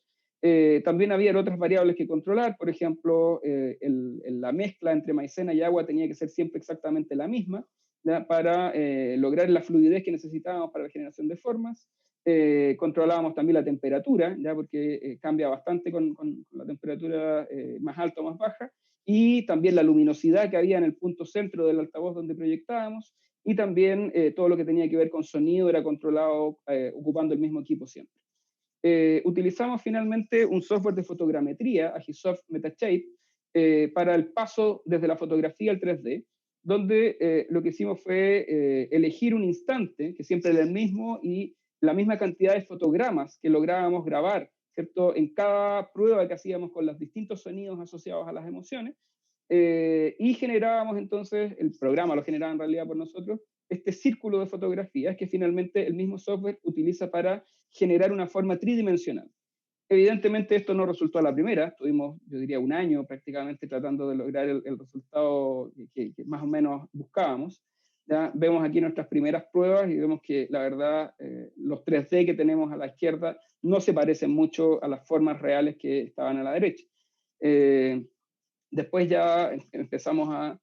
También había otras variables que controlar, por ejemplo, la mezcla entre maicena y agua tenía que ser siempre exactamente la misma, ¿ya? Para lograr la fluidez que necesitábamos para la generación de formas. Controlábamos también la temperatura, ¿ya? Porque cambia bastante con la temperatura más alta o más baja, y también la luminosidad que había en el punto centro del altavoz donde proyectábamos, y también todo lo que tenía que ver con sonido era controlado ocupando el mismo equipo siempre. Utilizamos finalmente un software de fotogrametría, Agisoft Metashape, para el paso desde la fotografía al 3D, donde lo que hicimos fue elegir un instante, que siempre era el mismo, y la misma cantidad de fotogramas que lográbamos grabar, ¿cierto?, en cada prueba que hacíamos con los distintos sonidos asociados a las emociones, y generábamos entonces, el programa lo generaba en realidad por nosotros, este círculo de fotografías que finalmente el mismo software utiliza para generar una forma tridimensional. Evidentemente esto no resultó a la primera, estuvimos, yo diría, un año prácticamente tratando de lograr el resultado que más o menos buscábamos. Ya vemos aquí nuestras primeras pruebas y vemos que la verdad los 3D que tenemos a la izquierda no se parecen mucho a las formas reales que estaban a la derecha. Después ya empezamos a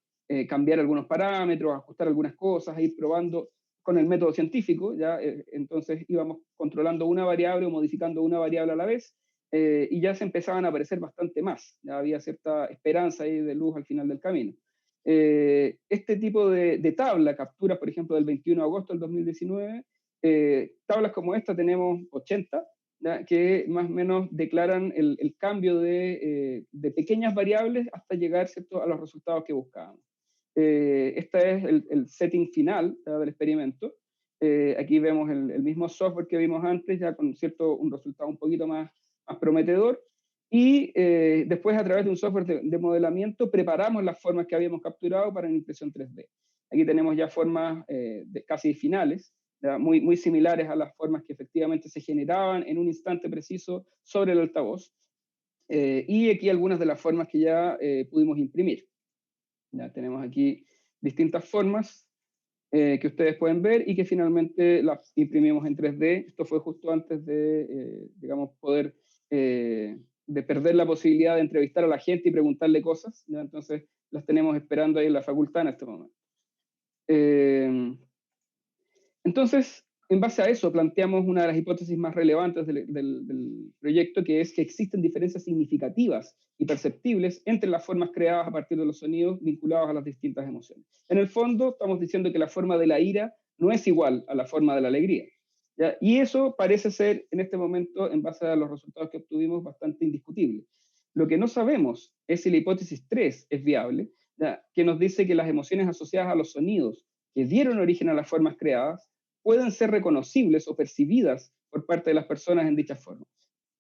cambiar algunos parámetros, ajustar algunas cosas, a ir probando con el método científico, ya entonces íbamos controlando una variable o modificando una variable a la vez, y ya se empezaban a aparecer bastante más, ya había cierta esperanza ahí de luz al final del camino. Este tipo de tabla, capturas por ejemplo del 21 de agosto del 2019, tablas como esta tenemos 80, ¿ya? Que más o menos declaran el cambio de pequeñas variables hasta llegar, ¿cierto?, a los resultados que buscábamos. Este es el setting final, ¿ya?, del experimento. Aquí vemos el mismo software que vimos antes, ya con un resultado un poquito más prometedor, y después a través de un software de modelamiento preparamos las formas que habíamos capturado para una impresión 3D. Aquí tenemos ya formas casi finales, muy, muy similares a las formas que efectivamente se generaban en un instante preciso sobre el altavoz, y aquí algunas de las formas que ya pudimos imprimir. Ya tenemos aquí distintas formas que ustedes pueden ver y que finalmente las imprimimos en 3D. Esto fue justo antes de, digamos, poder de perder la posibilidad de entrevistar a la gente y preguntarle cosas, ¿ya? Entonces las tenemos esperando ahí en la facultad en este momento. Entonces, en base a eso, planteamos una de las hipótesis más relevantes del proyecto, que es que existen diferencias significativas y perceptibles entre las formas creadas a partir de los sonidos vinculados a las distintas emociones. En el fondo, estamos diciendo que la forma de la ira no es igual a la forma de la alegría. ¿ya? Y eso parece ser, en este momento, en base a los resultados que obtuvimos, bastante indiscutible. Lo que no sabemos es si la hipótesis 3 es viable, ¿ya? Que nos dice que las emociones asociadas a los sonidos que dieron origen a las formas creadas pueden ser reconocibles o percibidas por parte de las personas en dichas formas.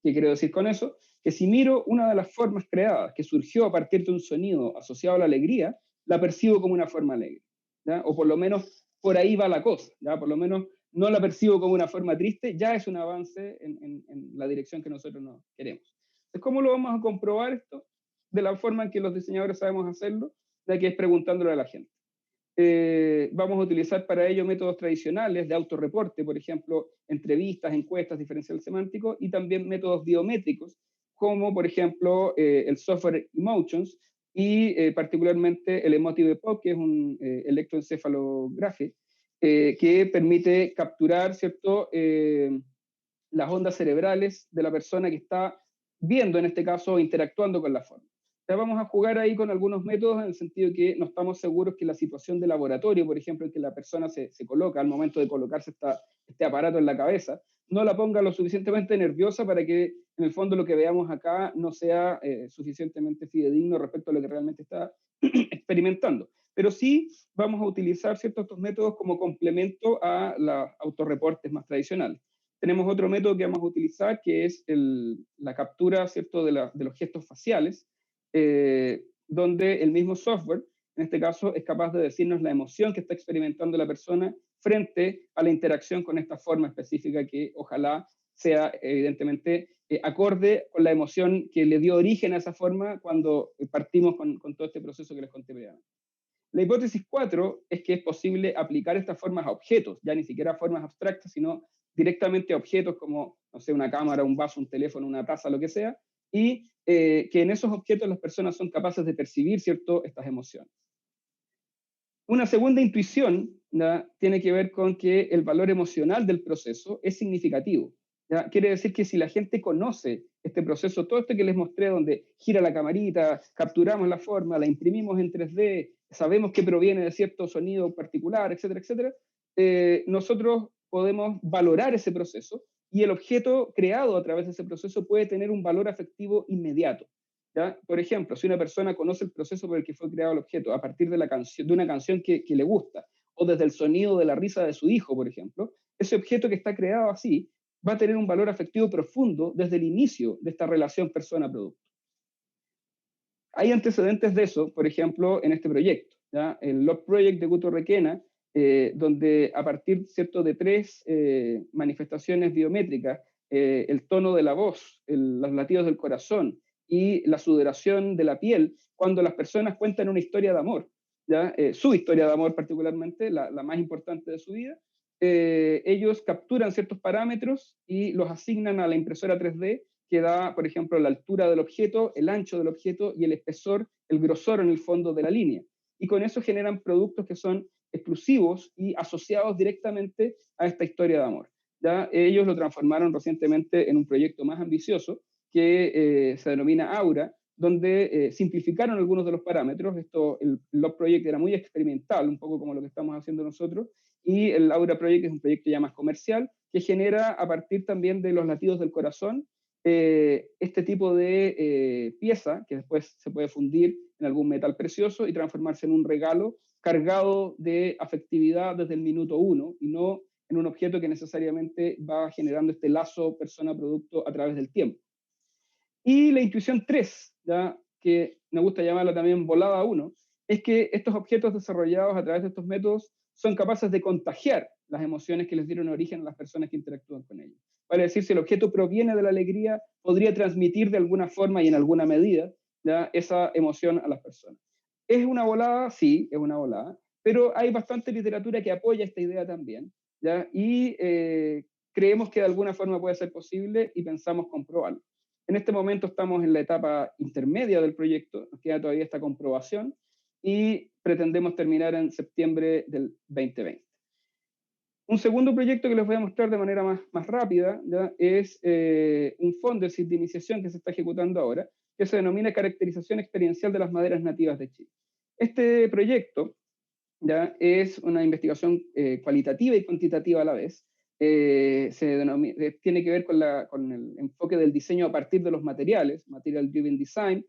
¿Qué quiero decir con eso? Que si miro una de las formas creadas que surgió a partir de un sonido asociado a la alegría, la percibo como una forma alegre, ¿ya? O por lo menos por ahí va la cosa, ¿ya? Por lo menos no la percibo como una forma triste, ya es un avance en la dirección que nosotros no queremos. Entonces, ¿cómo lo vamos a comprobar esto? De la forma en que los diseñadores sabemos hacerlo, ya que es preguntándole a la gente. Vamos a utilizar para ello métodos tradicionales de autorreporte, por ejemplo, entrevistas, encuestas, diferencial semántico, y también métodos biométricos, como por ejemplo el software Emotions y particularmente el Emotive Epoch, que es un electroencefalography, que permite capturar, ¿cierto?, las ondas cerebrales de la persona que está viendo, en este caso, interactuando con la forma. Ya vamos a jugar ahí con algunos métodos en el sentido de que no estamos seguros que la situación de laboratorio, por ejemplo, en que la persona se coloca al momento de colocarse este aparato en la cabeza, no la ponga lo suficientemente nerviosa para que en el fondo lo que veamos acá no sea suficientemente fidedigno respecto a lo que realmente está experimentando. Pero sí vamos a utilizar ciertos estos métodos como complemento a los autorreportes más tradicionales. Tenemos otro método que vamos a utilizar, que es la captura, ¿cierto?, de los gestos faciales, donde el mismo software, en este caso, es capaz de decirnos la emoción que está experimentando la persona frente a la interacción con esta forma específica que ojalá sea, evidentemente, acorde con la emoción que le dio origen a esa forma cuando partimos con todo este proceso que les conté previamente. La hipótesis 4 es que es posible aplicar estas formas a objetos, ya ni siquiera a formas abstractas, sino directamente a objetos como, no sé, una cámara, un vaso, un teléfono, una taza, lo que sea, y que en esos objetos las personas son capaces de percibir, ¿cierto?, estas emociones. Una segunda intuición, ¿ya?, tiene que ver con que el valor emocional del proceso es significativo. ¿Ya? Quiere decir que si la gente conoce este proceso, todo esto que les mostré, donde gira la camarita, capturamos la forma, la imprimimos en 3D, sabemos que proviene de cierto sonido particular, etcétera, etcétera, nosotros podemos valorar ese proceso y el objeto creado a través de ese proceso puede tener un valor afectivo inmediato. ¿Ya? Por ejemplo, si una persona conoce el proceso por el que fue creado el objeto a partir de, de una canción que le gusta, o desde el sonido de la risa de su hijo, por ejemplo, ese objeto que está creado así va a tener un valor afectivo profundo desde el inicio de esta relación persona-producto. Hay antecedentes de eso, por ejemplo, en este proyecto, ¿ya? El Love Project de Guto Requena, donde a partir, ¿cierto?, de 3 manifestaciones biométricas, el tono de la voz, los latidos del corazón y la sudoración de la piel, cuando las personas cuentan una historia de amor, ¿ya? Su historia de amor particularmente, la más importante de su vida, ellos capturan ciertos parámetros y los asignan a la impresora 3D que da, por ejemplo, la altura del objeto, el ancho del objeto y el espesor, el grosor en el fondo de la línea. Y con eso generan productos que son exclusivos y asociados directamente a esta historia de amor. ¿Ya? Ellos lo transformaron recientemente en un proyecto más ambicioso que se denomina Aura, donde simplificaron algunos de los parámetros. El Love Project era muy experimental, un poco como lo que estamos haciendo nosotros, y el Aura Project es un proyecto ya más comercial que genera a partir también de los latidos del corazón este tipo de pieza que después se puede fundir en algún metal precioso y transformarse en un regalo cargado de afectividad desde el minuto 1 y no en un objeto que necesariamente va generando este lazo persona-producto a través del tiempo. Y la intuición 3, ¿ya?, que me gusta llamarla también volada 1, es que estos objetos desarrollados a través de estos métodos son capaces de contagiar las emociones que les dieron origen a las personas que interactúan con ellos. Vale decir, si el objeto proviene de la alegría, podría transmitir de alguna forma y en alguna medida, ¿ya?, esa emoción a las personas. ¿Es una volada? Sí, es una volada, pero hay bastante literatura que apoya esta idea también, ¿ya? Y creemos que de alguna forma puede ser posible y pensamos comprobarlo. En este momento estamos en la etapa intermedia del proyecto, nos queda todavía esta comprobación y pretendemos terminar en septiembre del 2020. Un segundo proyecto que les voy a mostrar de manera más rápida, ¿ya?, es un fundership de iniciación que se está ejecutando ahora, que se denomina Caracterización Experiencial de las Maderas Nativas de Chile. Este proyecto, ¿ya?, es una investigación cualitativa y cuantitativa a la vez, tiene que ver con el enfoque del diseño a partir de los materiales, Material Driven Design,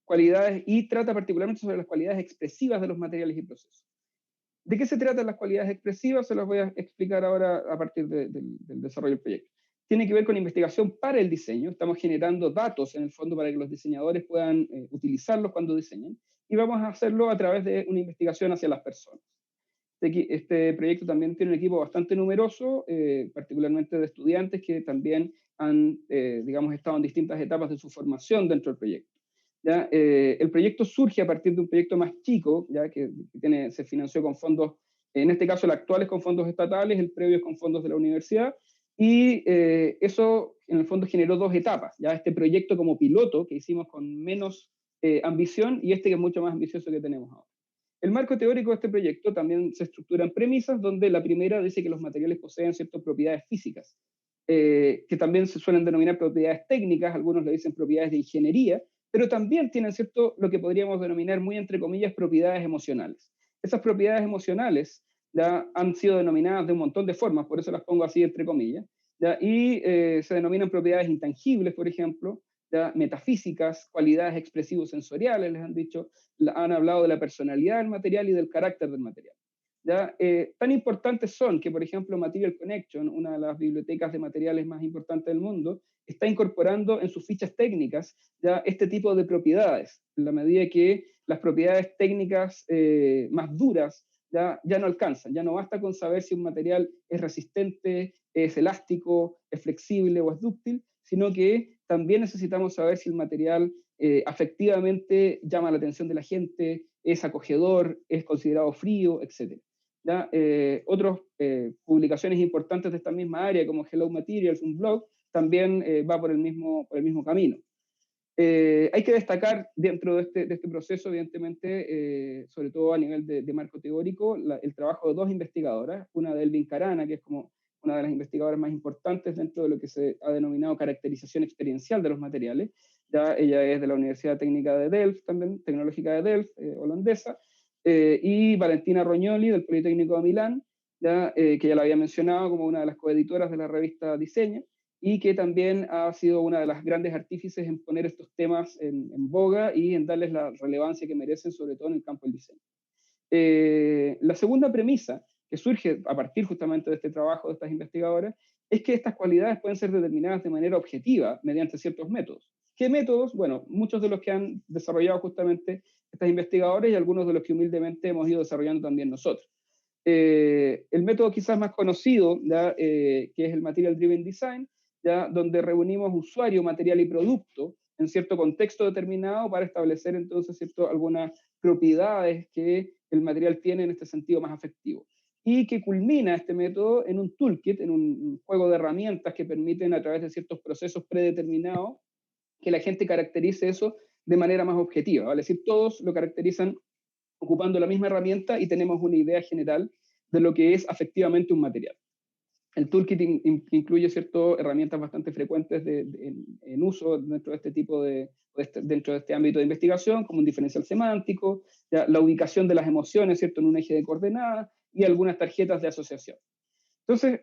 cualidades, y trata particularmente sobre las cualidades expresivas de los materiales y procesos. ¿De qué se tratan las cualidades expresivas? Se las voy a explicar ahora a partir del desarrollo del proyecto. Tiene que ver con investigación para el diseño. Estamos generando datos, en el fondo, para que los diseñadores puedan utilizarlos cuando diseñen. Y vamos a hacerlo a través de una investigación hacia las personas. Este proyecto también tiene un equipo bastante numeroso, particularmente de estudiantes que también han, digamos, estado en distintas etapas de su formación dentro del proyecto. ¿Ya? El proyecto surge a partir de un proyecto más chico, ya que se financió con fondos, en este caso el actual es con fondos estatales, el previo es con fondos de la universidad, y eso en el fondo generó dos etapas, ya este proyecto como piloto que hicimos con menos ambición y este que es mucho más ambicioso que tenemos ahora. El marco teórico de este proyecto también se estructura en premisas, donde la primera dice que los materiales poseen ciertas propiedades físicas, que también se suelen denominar propiedades técnicas, algunos le dicen propiedades de ingeniería, pero también tienen lo que podríamos denominar muy entre comillas propiedades emocionales. Esas propiedades emocionales ya han sido denominadas de un montón de formas, por eso las pongo así entre comillas, ¿ya? Y se denominan propiedades intangibles, por ejemplo, ¿ya? Metafísicas, cualidades expresivos-sensoriales, les han dicho, han hablado de la personalidad del material y del carácter del material. ¿Ya? Tan importantes son que, por ejemplo, Material Connection, una de las bibliotecas de materiales más importantes del mundo, está incorporando en sus fichas técnicas ya este tipo de propiedades, en la medida que las propiedades técnicas más duras ya no alcanzan, ya no basta con saber si un material es resistente, es elástico, es flexible o es dúctil, sino que también necesitamos saber si el material afectivamente llama la atención de la gente, es acogedor, es considerado frío, etc. Otras publicaciones importantes de esta misma área, como Hello Materials, un blog, también va por el mismo camino. Hay que destacar dentro de este proceso, evidentemente, sobre todo a nivel de marco teórico, el trabajo de dos investigadoras, una de Elvin Carana, que es como una de las investigadoras más importantes dentro de lo que se ha denominado caracterización experiencial de los materiales. Ya ella es de la Universidad Técnica de Delft, también tecnológica de Delft, holandesa, y Valentina Rognoli, del Politécnico de Milán, que ya la había mencionado como una de las coeditoras de la revista Diseña, y que también ha sido una de las grandes artífices en poner estos temas en boga y en darles la relevancia que merecen, sobre todo en el campo del diseño. La segunda premisa, que surge a partir justamente de este trabajo de estas investigadoras, es que estas cualidades pueden ser determinadas de manera objetiva mediante ciertos métodos. ¿Qué métodos? Bueno, muchos de los que han desarrollado justamente estas investigadoras y algunos de los que humildemente hemos ido desarrollando también nosotros. El método quizás más conocido, que es el Material Driven Design, donde reunimos usuario, material y producto en cierto contexto determinado para establecer entonces algunas propiedades que el material tiene en este sentido más afectivo. Y que culmina este método en un toolkit, en un juego de herramientas que permiten a través de ciertos procesos predeterminados que la gente caracterice eso de manera más objetiva. ¿Vale? Es decir, todos lo caracterizan ocupando la misma herramienta y tenemos una idea general de lo que es afectivamente un material. El toolkit incluye ciertas herramientas bastante frecuentes en uso dentro de este tipo dentro de este ámbito de investigación, como un diferencial semántico, la ubicación de las emociones, ¿cierto?, en un eje de coordenadas y algunas tarjetas de asociación. Entonces,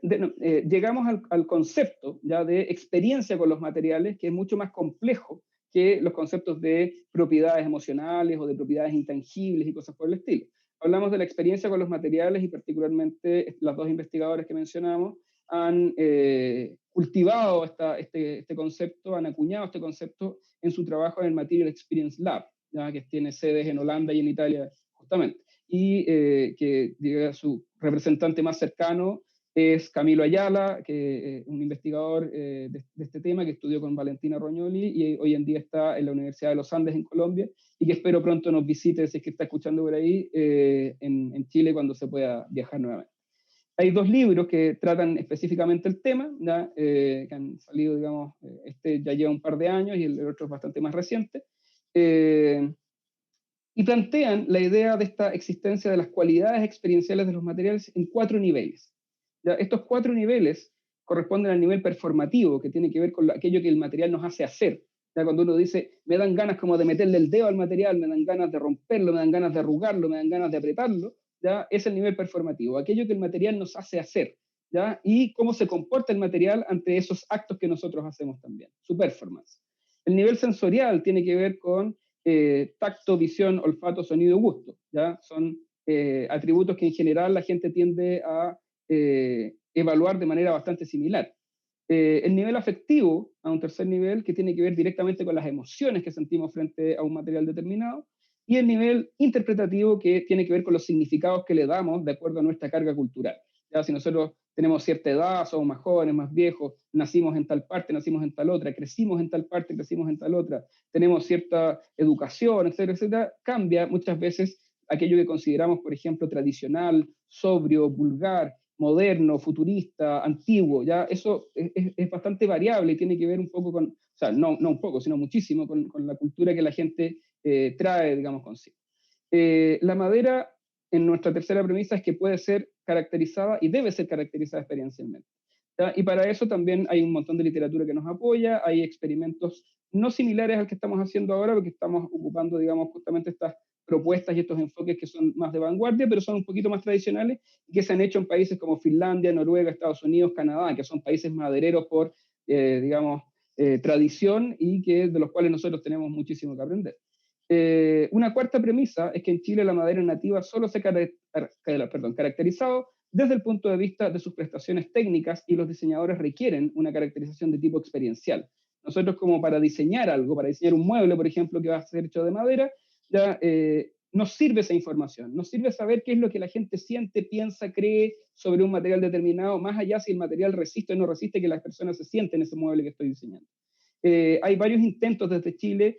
llegamos al concepto de experiencia con los materiales, que es mucho más complejo que los conceptos de propiedades emocionales o de propiedades intangibles y cosas por el estilo. Hablamos de la experiencia con los materiales y particularmente las dos investigadoras que mencionamos han cultivado este concepto, han acuñado este concepto en su trabajo en el Material Experience Lab, que tiene sedes en Holanda y en Italia justamente, y que diga, su representante más cercano es Camilo Ayala, que un investigador de este tema que estudió con Valentina Rognoli y hoy en día está en la Universidad de los Andes en Colombia y que espero pronto nos visite, si es que está escuchando por ahí, en Chile cuando se pueda viajar nuevamente. Hay dos libros que tratan específicamente el tema, que han salido, digamos, este ya lleva un par de años y el otro es bastante más reciente, y plantean la idea de esta existencia de las cualidades experienciales de los materiales en 4 niveles. Estos 4 niveles corresponden al nivel performativo, que tiene que ver con aquello que el material nos hace hacer. Cuando uno dice, me dan ganas como de meterle el dedo al material, me dan ganas de romperlo, me dan ganas de arrugarlo, me dan ganas de apretarlo, es el nivel performativo, aquello que el material nos hace hacer, ¿ya? Y cómo se comporta el material ante esos actos que nosotros hacemos también, su performance. El nivel sensorial tiene que ver con tacto, visión, olfato, sonido y gusto, ¿ya? Son atributos que en general la gente tiende a evaluar de manera bastante similar. El nivel afectivo, a un tercer nivel, que tiene que ver directamente con las emociones que sentimos frente a un material determinado, y el nivel interpretativo, que tiene que ver con los significados que le damos de acuerdo a nuestra carga cultural. Ya, si nosotros tenemos cierta edad, somos más jóvenes, más viejos, nacimos en tal parte, nacimos en tal otra, crecimos en tal parte, crecimos en tal otra, tenemos cierta educación, etcétera, etcétera, cambia muchas veces aquello que consideramos, por ejemplo, tradicional, sobrio, vulgar, moderno, futurista, antiguo, ya eso es bastante variable y tiene que ver un poco con, o sea, no un poco, sino muchísimo con la cultura que la gente trae, digamos, consigo. La madera, en nuestra tercera premisa, es que puede ser caracterizada y debe ser caracterizada experiencialmente, ¿ya? Y para eso también hay un montón de literatura que nos apoya, hay experimentos no similares al que estamos haciendo ahora, porque estamos ocupando, digamos, justamente estas propuestas y estos enfoques que son más de vanguardia, pero son un poquito más tradicionales, y que se han hecho en países como Finlandia, Noruega, Estados Unidos, Canadá, que son países madereros por, digamos, tradición y que, de los cuales nosotros tenemos muchísimo que aprender. Una cuarta premisa es que en Chile la madera nativa solo se caracterizado desde el punto de vista de sus prestaciones técnicas, y los diseñadores requieren una caracterización de tipo experiencial. Nosotros, como para diseñar algo, para diseñar un mueble, por ejemplo, que va a ser hecho de madera, ya nos sirve esa información, nos sirve saber qué es lo que la gente siente, piensa, cree sobre un material determinado, más allá si el material resiste o no resiste, que las personas se sienten en ese mueble que estoy diseñando. Hay varios intentos desde Chile,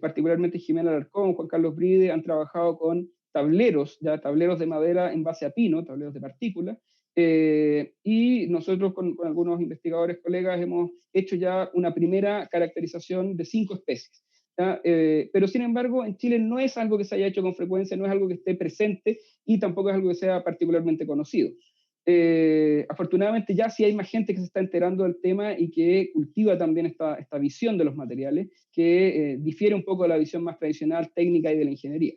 particularmente Jimena Alarcón, Juan Carlos Bride, han trabajado con tableros, ya tableros de madera en base a pino, tableros de partículas, y nosotros con algunos investigadores, colegas, hemos hecho ya una primera caracterización de 5 especies. Pero sin embargo, en Chile no es algo que se haya hecho con frecuencia, no es algo que esté presente y tampoco es algo que sea particularmente conocido. Afortunadamente ya sí hay más gente que se está enterando del tema y que cultiva también esta visión de los materiales, que difiere un poco de la visión más tradicional, técnica y de la ingeniería.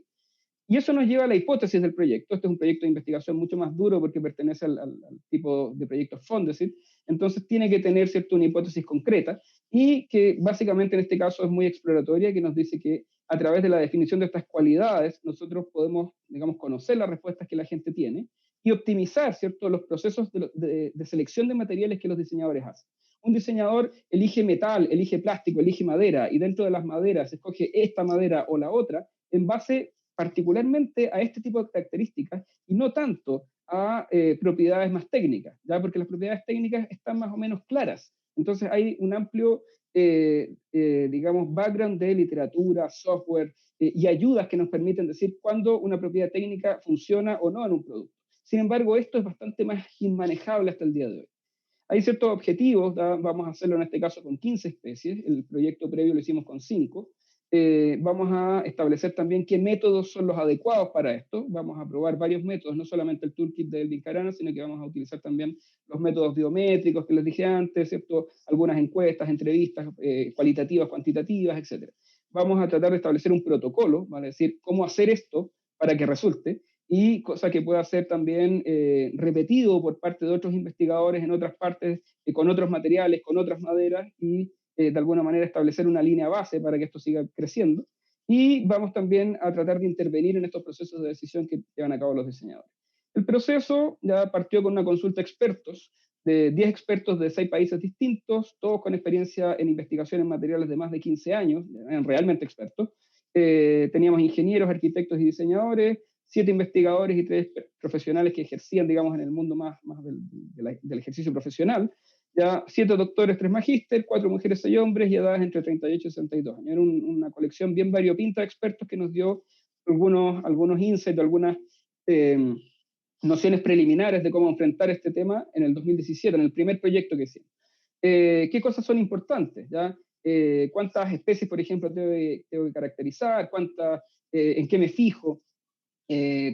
Y eso nos lleva a la hipótesis del proyecto. Este es un proyecto de investigación mucho más duro porque pertenece al tipo de proyectos Fondesit, entonces tiene que tener, ¿cierto?, una hipótesis concreta, y que básicamente en este caso es muy exploratoria, que nos dice que a través de la definición de estas cualidades nosotros podemos, digamos, conocer las respuestas que la gente tiene y optimizar, ¿cierto?, los procesos de selección de materiales que los diseñadores hacen. Un diseñador elige metal, elige plástico, elige madera, y dentro de las maderas escoge esta madera o la otra en base particularmente a este tipo de características y no tanto a propiedades más técnicas, ¿ya? Porque las propiedades técnicas están más o menos claras. Entonces hay un amplio, digamos, background de literatura, software y ayudas que nos permiten decir cuándo una propiedad técnica funciona o no en un producto. Sin embargo, esto es bastante más inmanejable hasta el día de hoy. Hay ciertos objetivos, vamos a hacerlo en este caso con 15 especies, el proyecto previo lo hicimos con 5. Vamos a establecer también qué métodos son los adecuados para esto. Vamos a probar varios métodos, no solamente el toolkit de Elvin Carana, sino que vamos a utilizar también los métodos biométricos que les dije antes, ¿cierto? Algunas encuestas, entrevistas cualitativas, cuantitativas, etc. Vamos a tratar de establecer un protocolo, ¿vale? Es decir, cómo hacer esto para que resulte, y cosa que pueda ser también repetido por parte de otros investigadores en otras partes, con otros materiales, con otras maderas, y de alguna manera establecer una línea base para que esto siga creciendo. Y vamos también a tratar de intervenir en estos procesos de decisión que llevan a cabo los diseñadores. El proceso ya partió con una consulta de expertos, de 10 expertos de 6 países distintos, todos con experiencia en investigación en materiales de más de 15 años, eran realmente expertos. Teníamos ingenieros, arquitectos y diseñadores, 7 investigadores y 3 profesionales que ejercían, digamos, en el mundo más del ejercicio profesional. Ya 7 doctores, 3 magíster, 4 mujeres, 6 hombres, y edades entre 38 y 62 años. Era una colección bien variopinta de expertos que nos dio algunos insights, algunas nociones preliminares de cómo enfrentar este tema en el 2017, en el primer proyecto que hicimos. ¿Qué cosas son importantes? ¿Ya? ¿Cuántas especies, por ejemplo, tengo que caracterizar? ¿En qué me fijo?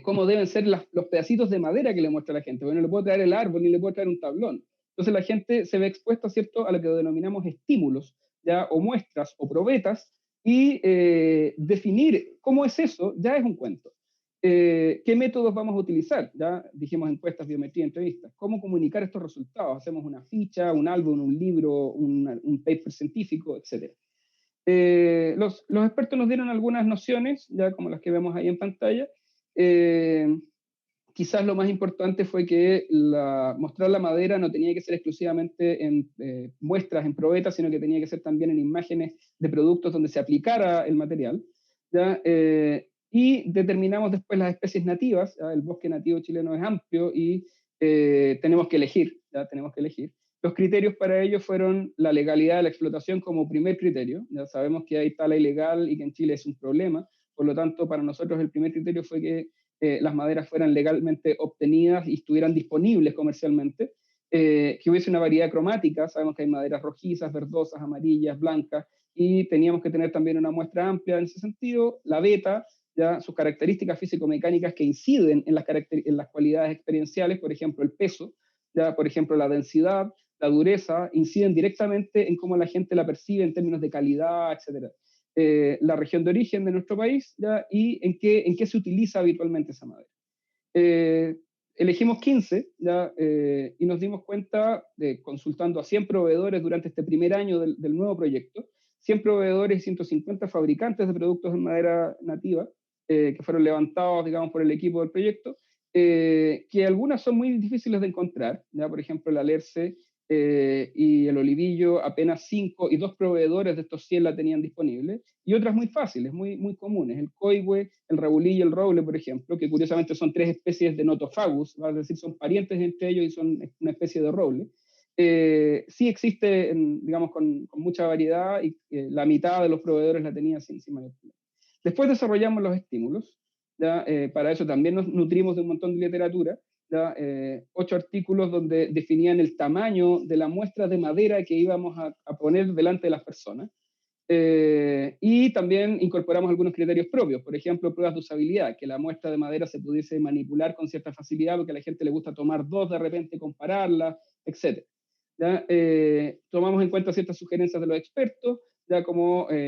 Cómo deben ser los pedacitos de madera que le muestra a la gente. Bueno, no le puedo traer el árbol ni le puedo traer un tablón. Entonces la gente se ve expuesta, ¿cierto?, a lo que denominamos estímulos, ¿ya?, o muestras o probetas, y definir cómo es eso ya es un cuento. ¿qué métodos vamos a utilizar? Ya dijimos encuestas, biometría, entrevistas. ¿Cómo comunicar estos resultados? Hacemos una ficha, un álbum, un libro, un paper científico, etc. Los expertos nos dieron algunas nociones, ya como las que vemos ahí en pantalla. Quizás lo más importante fue que mostrar la madera no tenía que ser exclusivamente en muestras, en probetas, sino que tenía que ser también en imágenes de productos donde se aplicara el material. ¿Ya? Y determinamos después las especies nativas. ¿Ya? El bosque nativo chileno es amplio y tenemos que elegir, ¿ya? Tenemos que elegir. Los criterios para ello fueron la legalidad de la explotación como primer criterio. Ya sabemos que hay tala ilegal y que en Chile es un problema. Por lo tanto, para nosotros el primer criterio fue que las maderas fueran legalmente obtenidas y estuvieran disponibles comercialmente, que hubiese una variedad cromática. Sabemos que hay maderas rojizas, verdosas, amarillas, blancas, y teníamos que tener también una muestra amplia en ese sentido. La beta, ya sus características físico-mecánicas que inciden en las cualidades experienciales, por ejemplo, el peso, ya, por ejemplo, la densidad, la dureza, inciden directamente en cómo la gente la percibe en términos de calidad, etc. La región de origen de nuestro país, ¿ya? Y en qué se utiliza habitualmente esa madera. Elegimos 15, ¿ya? Y nos dimos cuenta, consultando a 100 proveedores durante este primer año del nuevo proyecto, 100 proveedores y 150 fabricantes de productos en madera nativa, que fueron levantados, digamos, por el equipo del proyecto, que algunas son muy difíciles de encontrar, ¿ya? Por ejemplo, el alerce y el olivillo, apenas 5 y 2 proveedores de estos 100 la tenían disponible, y otras muy fáciles, muy comunes, el coigüe, el rabulí y el roble, por ejemplo, que curiosamente son 3 especies de Nothofagus, es decir, son parientes entre ellos y son una especie de roble. Sí existe, digamos, con mucha variedad, y la mitad de los proveedores la tenía sin mayor problema. Después desarrollamos los estímulos, ¿ya? Para eso también nos nutrimos de un montón de literatura, 8 artículos donde definían el tamaño de la muestra de madera que íbamos a poner delante de las personas. Y también incorporamos algunos criterios propios, por ejemplo, pruebas de usabilidad, que la muestra de madera se pudiese manipular con cierta facilidad, porque a la gente le gusta tomar 2 de repente, compararlas, etc. ¿Ya? Tomamos en cuenta ciertas sugerencias de los expertos, ya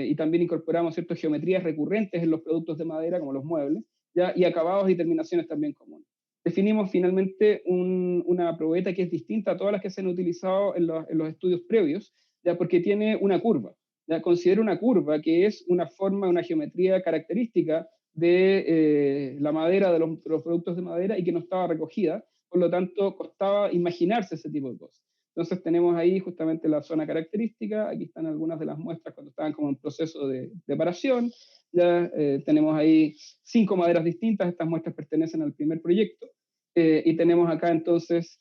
y también incorporamos ciertas geometrías recurrentes en los productos de madera, como los muebles, ¿ya? Y acabados y terminaciones también comunes. Definimos finalmente una probeta que es distinta a todas las que se han utilizado en los estudios previos, ¿ya? Porque tiene una curva. ¿Ya? Considera una curva que es una forma, una geometría característica de la madera, de los productos de madera, y que no estaba recogida, por lo tanto costaba imaginarse ese tipo de cosas. Entonces tenemos ahí justamente la zona característica, aquí están algunas de las muestras cuando estaban como en proceso de preparación, ya tenemos ahí 5 maderas distintas, estas muestras pertenecen al primer proyecto, y tenemos acá entonces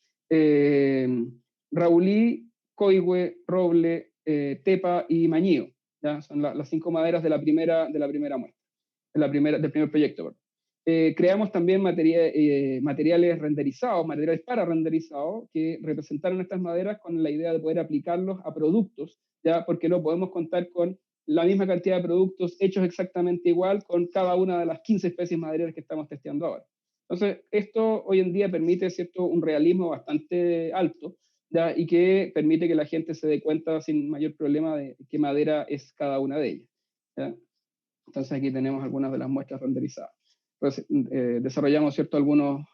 rabulí, coigüe, roble, tepa y mañío, ¿ya? Son las 5 maderas de la primera muestra, del primer proyecto. Perdón. Creamos también materiales renderizados, materiales para renderizados, que representaron estas maderas con la idea de poder aplicarlos a productos, ¿ya? Porque no podemos contar con la misma cantidad de productos hechos exactamente igual con cada una de las 15 especies madereras que estamos testeando ahora. Entonces, esto hoy en día permite, ¿cierto?, un realismo bastante alto, ¿ya? Y que permite que la gente se dé cuenta sin mayor problema de qué madera es cada una de ellas, ¿ya? Entonces aquí tenemos algunas de las muestras renderizadas. Entonces, desarrollamos, ¿cierto?, algunas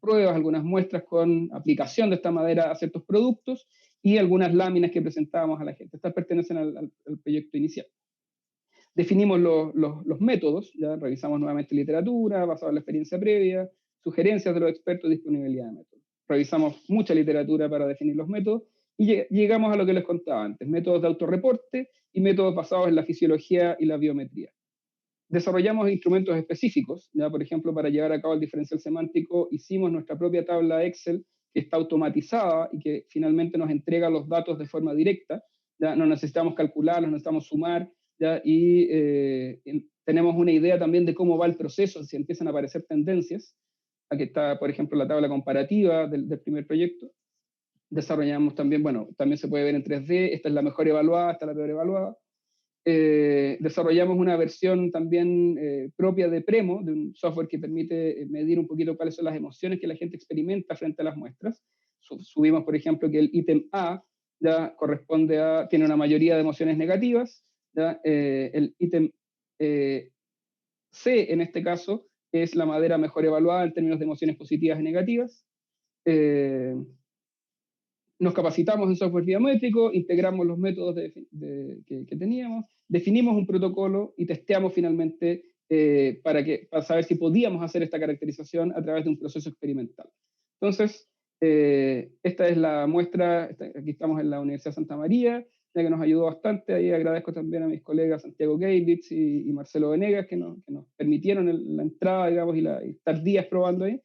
pruebas, algunas muestras con aplicación de esta madera a ciertos productos y algunas láminas que presentábamos a la gente. Estas pertenecen al proyecto inicial. Definimos los métodos, ya revisamos nuevamente literatura, basada en la experiencia previa, sugerencias de los expertos, disponibilidad de métodos. Revisamos mucha literatura para definir los métodos y llegamos a lo que les contaba antes, métodos de autorreporte y métodos basados en la fisiología y la biometría. Desarrollamos instrumentos específicos, ¿ya? Por ejemplo, para llevar a cabo el diferencial semántico hicimos nuestra propia tabla Excel que está automatizada y que finalmente nos entrega los datos de forma directa, ¿ya? No necesitamos calcular, no necesitamos sumar, ¿ya? Y tenemos una idea también de cómo va el proceso, si empiezan a aparecer tendencias. Aquí está, por ejemplo, la tabla comparativa del primer proyecto. Desarrollamos también, también se puede ver en 3D, esta es la mejor evaluada, esta es la peor evaluada. Desarrollamos una versión también propia de Premo, de un software que permite medir un poquito cuáles son las emociones que la gente experimenta frente a las muestras. Subimos, por ejemplo, que el ítem A ya tiene una mayoría de emociones negativas, ¿ya? El ítem C, en este caso, es la madera mejor evaluada en términos de emociones positivas y negativas. Nos capacitamos en software biométrico, integramos los métodos que teníamos, definimos un protocolo y testeamos finalmente para saber si podíamos hacer esta caracterización a través de un proceso experimental. Entonces, esta es la muestra, aquí estamos en la Universidad de Santa María, ya que nos ayudó bastante. Ahí agradezco también a mis colegas Santiago Geibitz y Marcelo Venegas, que nos permitieron la entrada, digamos, y estar días probando ahí.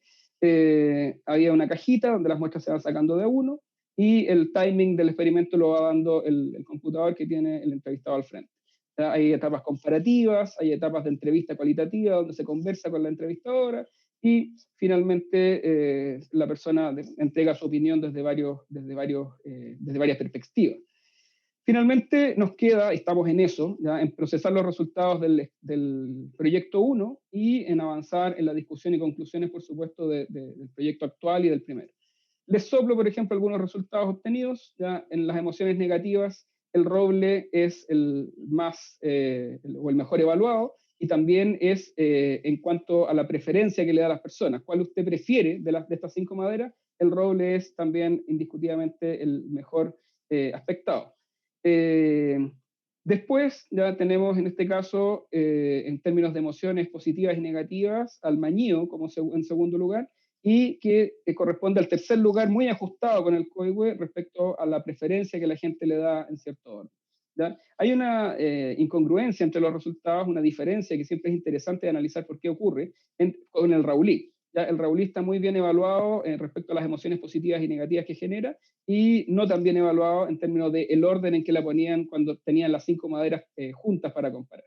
Había una cajita donde las muestras se van sacando de uno, y el timing del experimento lo va dando el computador que tiene el entrevistado al frente. Hay etapas comparativas, hay etapas de entrevista cualitativa donde se conversa con la entrevistadora, y finalmente la persona entrega su opinión desde varias perspectivas. Finalmente nos queda, estamos en eso, ¿ya?, en procesar los resultados del proyecto 1 y en avanzar en la discusión y conclusiones, por supuesto, del proyecto actual y del primero. Les soplo, por ejemplo, algunos resultados obtenidos. Ya en las emociones negativas, el roble es el mejor evaluado, y también es en cuanto a la preferencia que le da a las personas. ¿Cuál usted prefiere de estas 5 maderas? El roble es también indiscutiblemente el mejor aspectado. Después ya tenemos en este caso, en términos de emociones positivas y negativas, al mañío como en segundo lugar, y que corresponde al tercer lugar, muy ajustado con el COIWE respecto a la preferencia que la gente le da en cierto orden, ¿ya? Hay una incongruencia entre los resultados, una diferencia que siempre es interesante de analizar por qué ocurre con el Raulí. ¿Ya? El Raulí está muy bien evaluado respecto a las emociones positivas y negativas que genera, y no tan bien evaluado en términos del orden en que la ponían cuando tenían las 5 maderas juntas para comparar.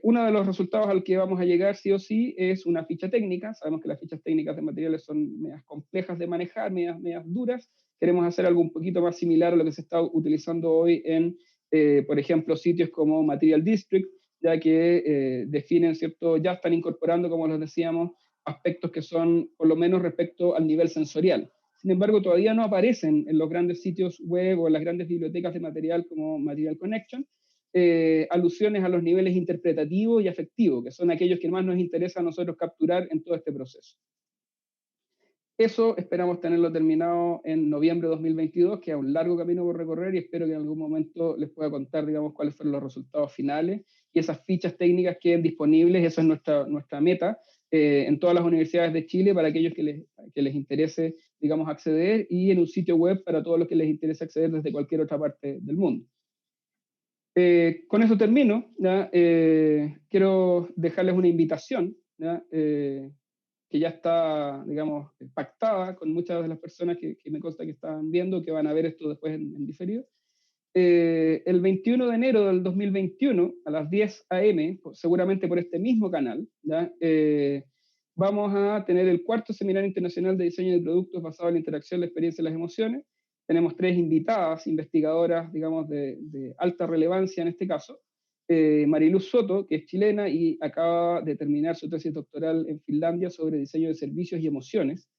Uno de los resultados al que vamos a llegar sí o sí es una ficha técnica. Sabemos que las fichas técnicas de materiales son medias complejas de manejar, medias duras. Queremos hacer algo un poquito más similar a lo que se está utilizando hoy en, por ejemplo, sitios como Material District, ya que definen, ¿cierto?, ya están incorporando, como les decíamos, aspectos que son por lo menos respecto al nivel sensorial. Sin embargo, todavía no aparecen en los grandes sitios web o en las grandes bibliotecas de material como Material Connection, alusiones a los niveles interpretativos y afectivos, que son aquellos que más nos interesa a nosotros capturar en todo este proceso. Eso esperamos tenerlo terminado en noviembre de 2022, que es un largo camino por recorrer, y espero que en algún momento les pueda contar, digamos, cuáles fueron los resultados finales, y esas fichas técnicas queden disponibles. Esa es nuestra meta en todas las universidades de Chile, para aquellos que les interese, digamos, acceder, y en un sitio web para todos los que les interese acceder desde cualquier otra parte del mundo. Con eso termino. ¿Ya? Quiero dejarles una invitación, ¿ya? Que ya está, digamos, pactada con muchas de las personas que me consta que están viendo, que van a ver esto después en diferido. El 21 de enero del 2021, a las 10 a.m., seguramente por este mismo canal, ¿ya? Vamos a tener el 4º Seminario Internacional de Diseño de Productos basado en la interacción, la experiencia y las emociones. Tenemos 3 invitadas, investigadoras, digamos, de alta relevancia en este caso. Mariluz Soto, que es chilena y acaba de terminar su tesis doctoral en Finlandia sobre diseño de servicios y emociones.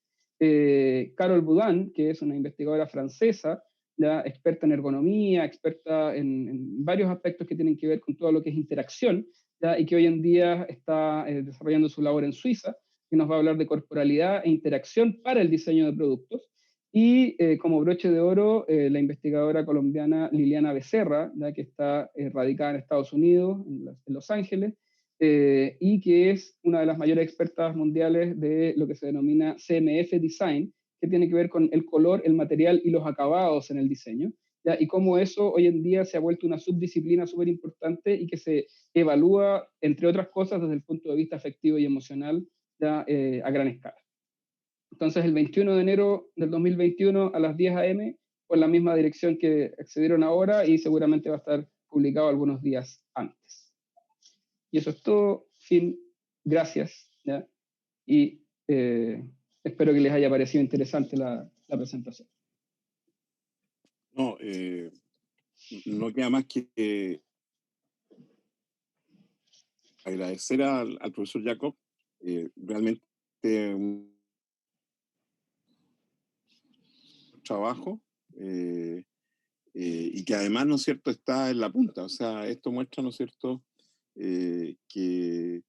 Carol Boudin, que es una investigadora francesa, ya experta en ergonomía, experta en varios aspectos que tienen que ver con todo lo que es interacción, ya, y que hoy en día está desarrollando su labor en Suiza, que nos va a hablar de corporalidad e interacción para el diseño de productos. Y como broche de oro, la investigadora colombiana Liliana Becerra, ¿ya?, que está radicada en Estados Unidos, en Los Ángeles, y que es una de las mayores expertas mundiales de lo que se denomina CMF Design, que tiene que ver con el color, el material y los acabados en el diseño, ¿ya? Y cómo eso hoy en día se ha vuelto una subdisciplina súper importante y que se evalúa, entre otras cosas, desde el punto de vista afectivo y emocional, ¿ya? A gran escala. Entonces, el 21 de enero del 2021 a las 10 a.m., por la misma dirección que accedieron ahora, y seguramente va a estar publicado algunos días antes. Y eso es todo. Fin. Gracias. ¿Ya? Y espero que les haya parecido interesante la presentación. No, no queda más que agradecer al profesor Jacob. Realmente un trabajo, y que además, ¿no es cierto?, está en la punta. O sea, esto muestra, ¿no es cierto?, que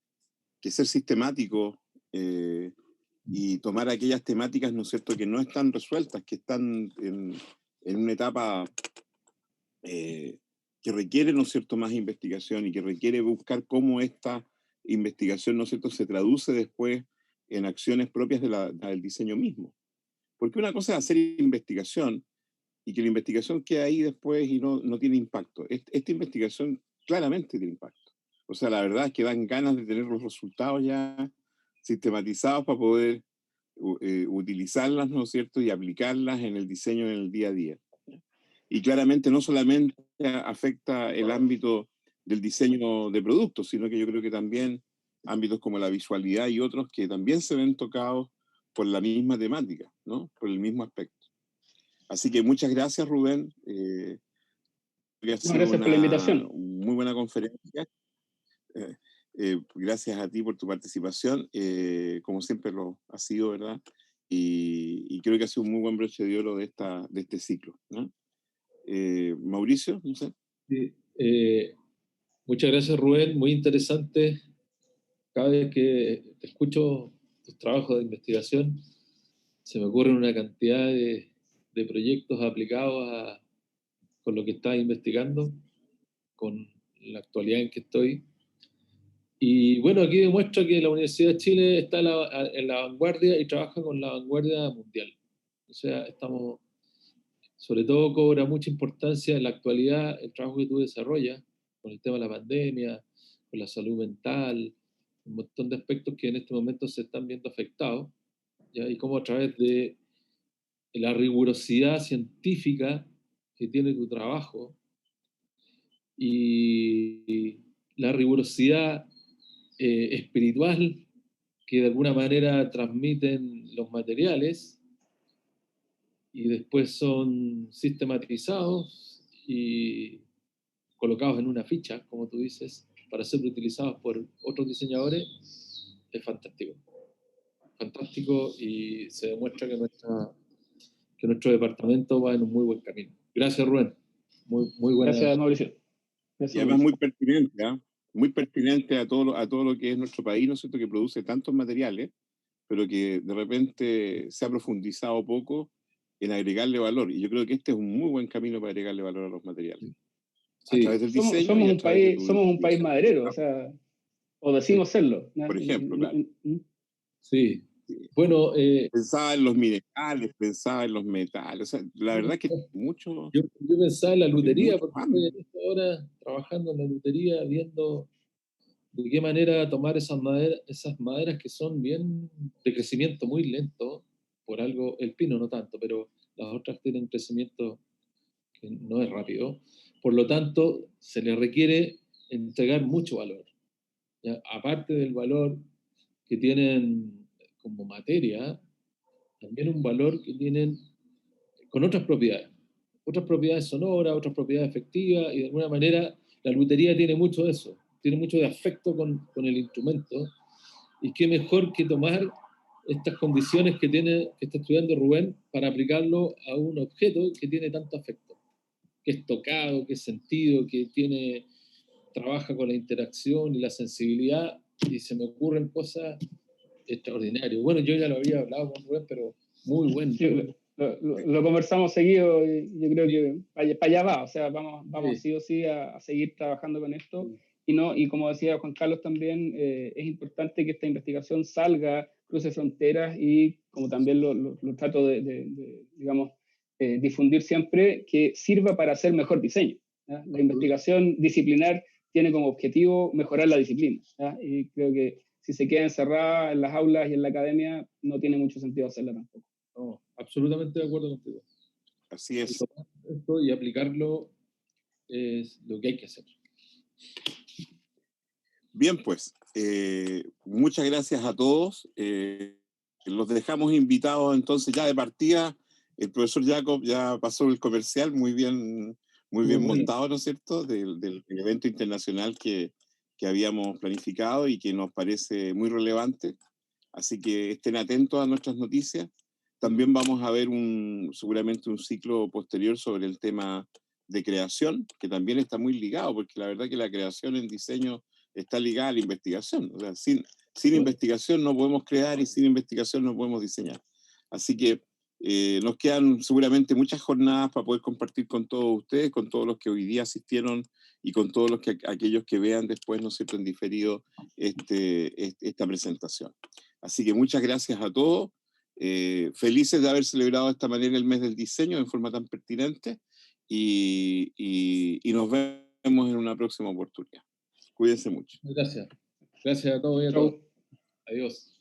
que ser sistemático y tomar aquellas temáticas, ¿no es cierto?, que no están resueltas, que están en una etapa que requiere, ¿no es cierto?, más investigación y que requiere buscar cómo esta investigación, ¿no es cierto?, se traduce después en acciones propias del diseño mismo. Porque una cosa es hacer investigación y que la investigación quede ahí después y no tiene impacto. Esta investigación claramente tiene impacto. O sea, la verdad es que dan ganas de tener los resultados ya sistematizados para poder utilizarlas, ¿no es cierto?, y aplicarlas en el diseño en el día a día. Y claramente no solamente afecta el ámbito del diseño de productos, sino que yo creo que también ámbitos como la visualidad y otros que también se ven tocados por la misma temática, ¿no?, por el mismo aspecto. Así que muchas gracias, Rubén. Ha sido gracias por la invitación. muy buena conferencia. Gracias a ti por tu participación, como siempre lo ha sido, ¿verdad? Y creo que ha sido un muy buen broche de oro de este ciclo, ¿no? Mauricio, no sé. Sí, muchas gracias, Rubén, muy interesante. Cada vez que te escucho tus trabajos de investigación, se me ocurren una cantidad de proyectos aplicados con lo que estás investigando, con la actualidad en que estoy. Y bueno, aquí demuestra que la Universidad de Chile está en la vanguardia y trabaja con la vanguardia mundial. O sea, sobre todo cobra mucha importancia en la actualidad el trabajo que tú desarrollas con el tema de la pandemia, con la salud mental, un montón de aspectos que en este momento se están viendo afectados, ¿ya? Y cómo a través de la rigurosidad científica que tiene tu trabajo y la rigurosidad espiritual que de alguna manera transmiten los materiales y después son sistematizados y colocados en una ficha, como tú dices, para ser utilizados por otros diseñadores, es fantástico. Fantástico, y se demuestra que nuestro departamento va en un muy buen camino. Gracias, Rubén. Muy buena. Gracias, Mauricio. Gracias, y además Mauricio. muy pertinente, ¿eh? Muy pertinente a todo lo que es nuestro país, ¿no es cierto?, que produce tantos materiales, pero que de repente se ha profundizado poco en agregarle valor. Y yo creo que este es un muy buen camino para agregarle valor a los materiales. Sí. A través del diseño somos y a un través país, somos un país maderero, o sea, o decimos serlo. Por ejemplo, claro. Sí. Bueno, pensaba en los minerales, pensaba en los metales. O sea, la verdad que mucho. Yo pensaba en la lutería, porque estoy en esta hora trabajando en la lutería, viendo de qué manera tomar esas maderas que son bien de crecimiento muy lento, por algo, el pino no tanto, pero las otras tienen crecimiento que no es rápido. Por lo tanto, se le requiere entregar mucho valor. ¿Ya? Aparte del valor que tienen como materia, también un valor que tienen con otras propiedades sonoras, otras propiedades efectivas, y de alguna manera la lutería tiene mucho de eso, tiene mucho de afecto con el instrumento, y qué mejor que tomar estas condiciones que está estudiando Rubén para aplicarlo a un objeto que tiene tanto afecto, que es tocado, que es sentido, que trabaja con la interacción y la sensibilidad, y se me ocurren cosas extraordinarias. Bueno, yo ya lo había hablado con Rubén, pero muy bueno. Sí, lo conversamos seguido, y yo creo que para allá va, o sea, vamos sí o sí a seguir trabajando con esto. Y como decía Juan Carlos también, es importante que esta investigación salga, cruce fronteras, y como también lo trato de digamos, difundir siempre, que sirva para hacer mejor diseño, ¿ya? La investigación disciplinar tiene como objetivo mejorar la disciplina, ¿ya? Y creo que si se queda encerrada en las aulas y en la academia, no tiene mucho sentido hacerla tampoco. No, absolutamente de acuerdo contigo. Así es. Esto y aplicarlo es lo que hay que hacer. Bien, pues, muchas gracias a todos. Los dejamos invitados entonces ya de partida. El profesor Jacob ya pasó el comercial muy bien montado, ¿no es cierto?, del evento internacional que habíamos planificado y que nos parece muy relevante. Así que estén atentos a nuestras noticias. También vamos a ver seguramente un ciclo posterior sobre el tema de creación, que también está muy ligado, porque la verdad que la creación en diseño está ligada a la investigación. O sea, sin Sin investigación no podemos crear y sin investigación no podemos diseñar. Así que nos quedan seguramente muchas jornadas para poder compartir con todos ustedes, con todos los que hoy día asistieron y con todos los aquellos que vean después, ¿no es cierto?, en diferido esta presentación. Así que muchas gracias a todos. Felices de haber celebrado de esta manera el mes del diseño en forma tan pertinente y nos vemos en una próxima oportunidad. Cuídense mucho. Gracias. Gracias a todos y a todos. Adiós.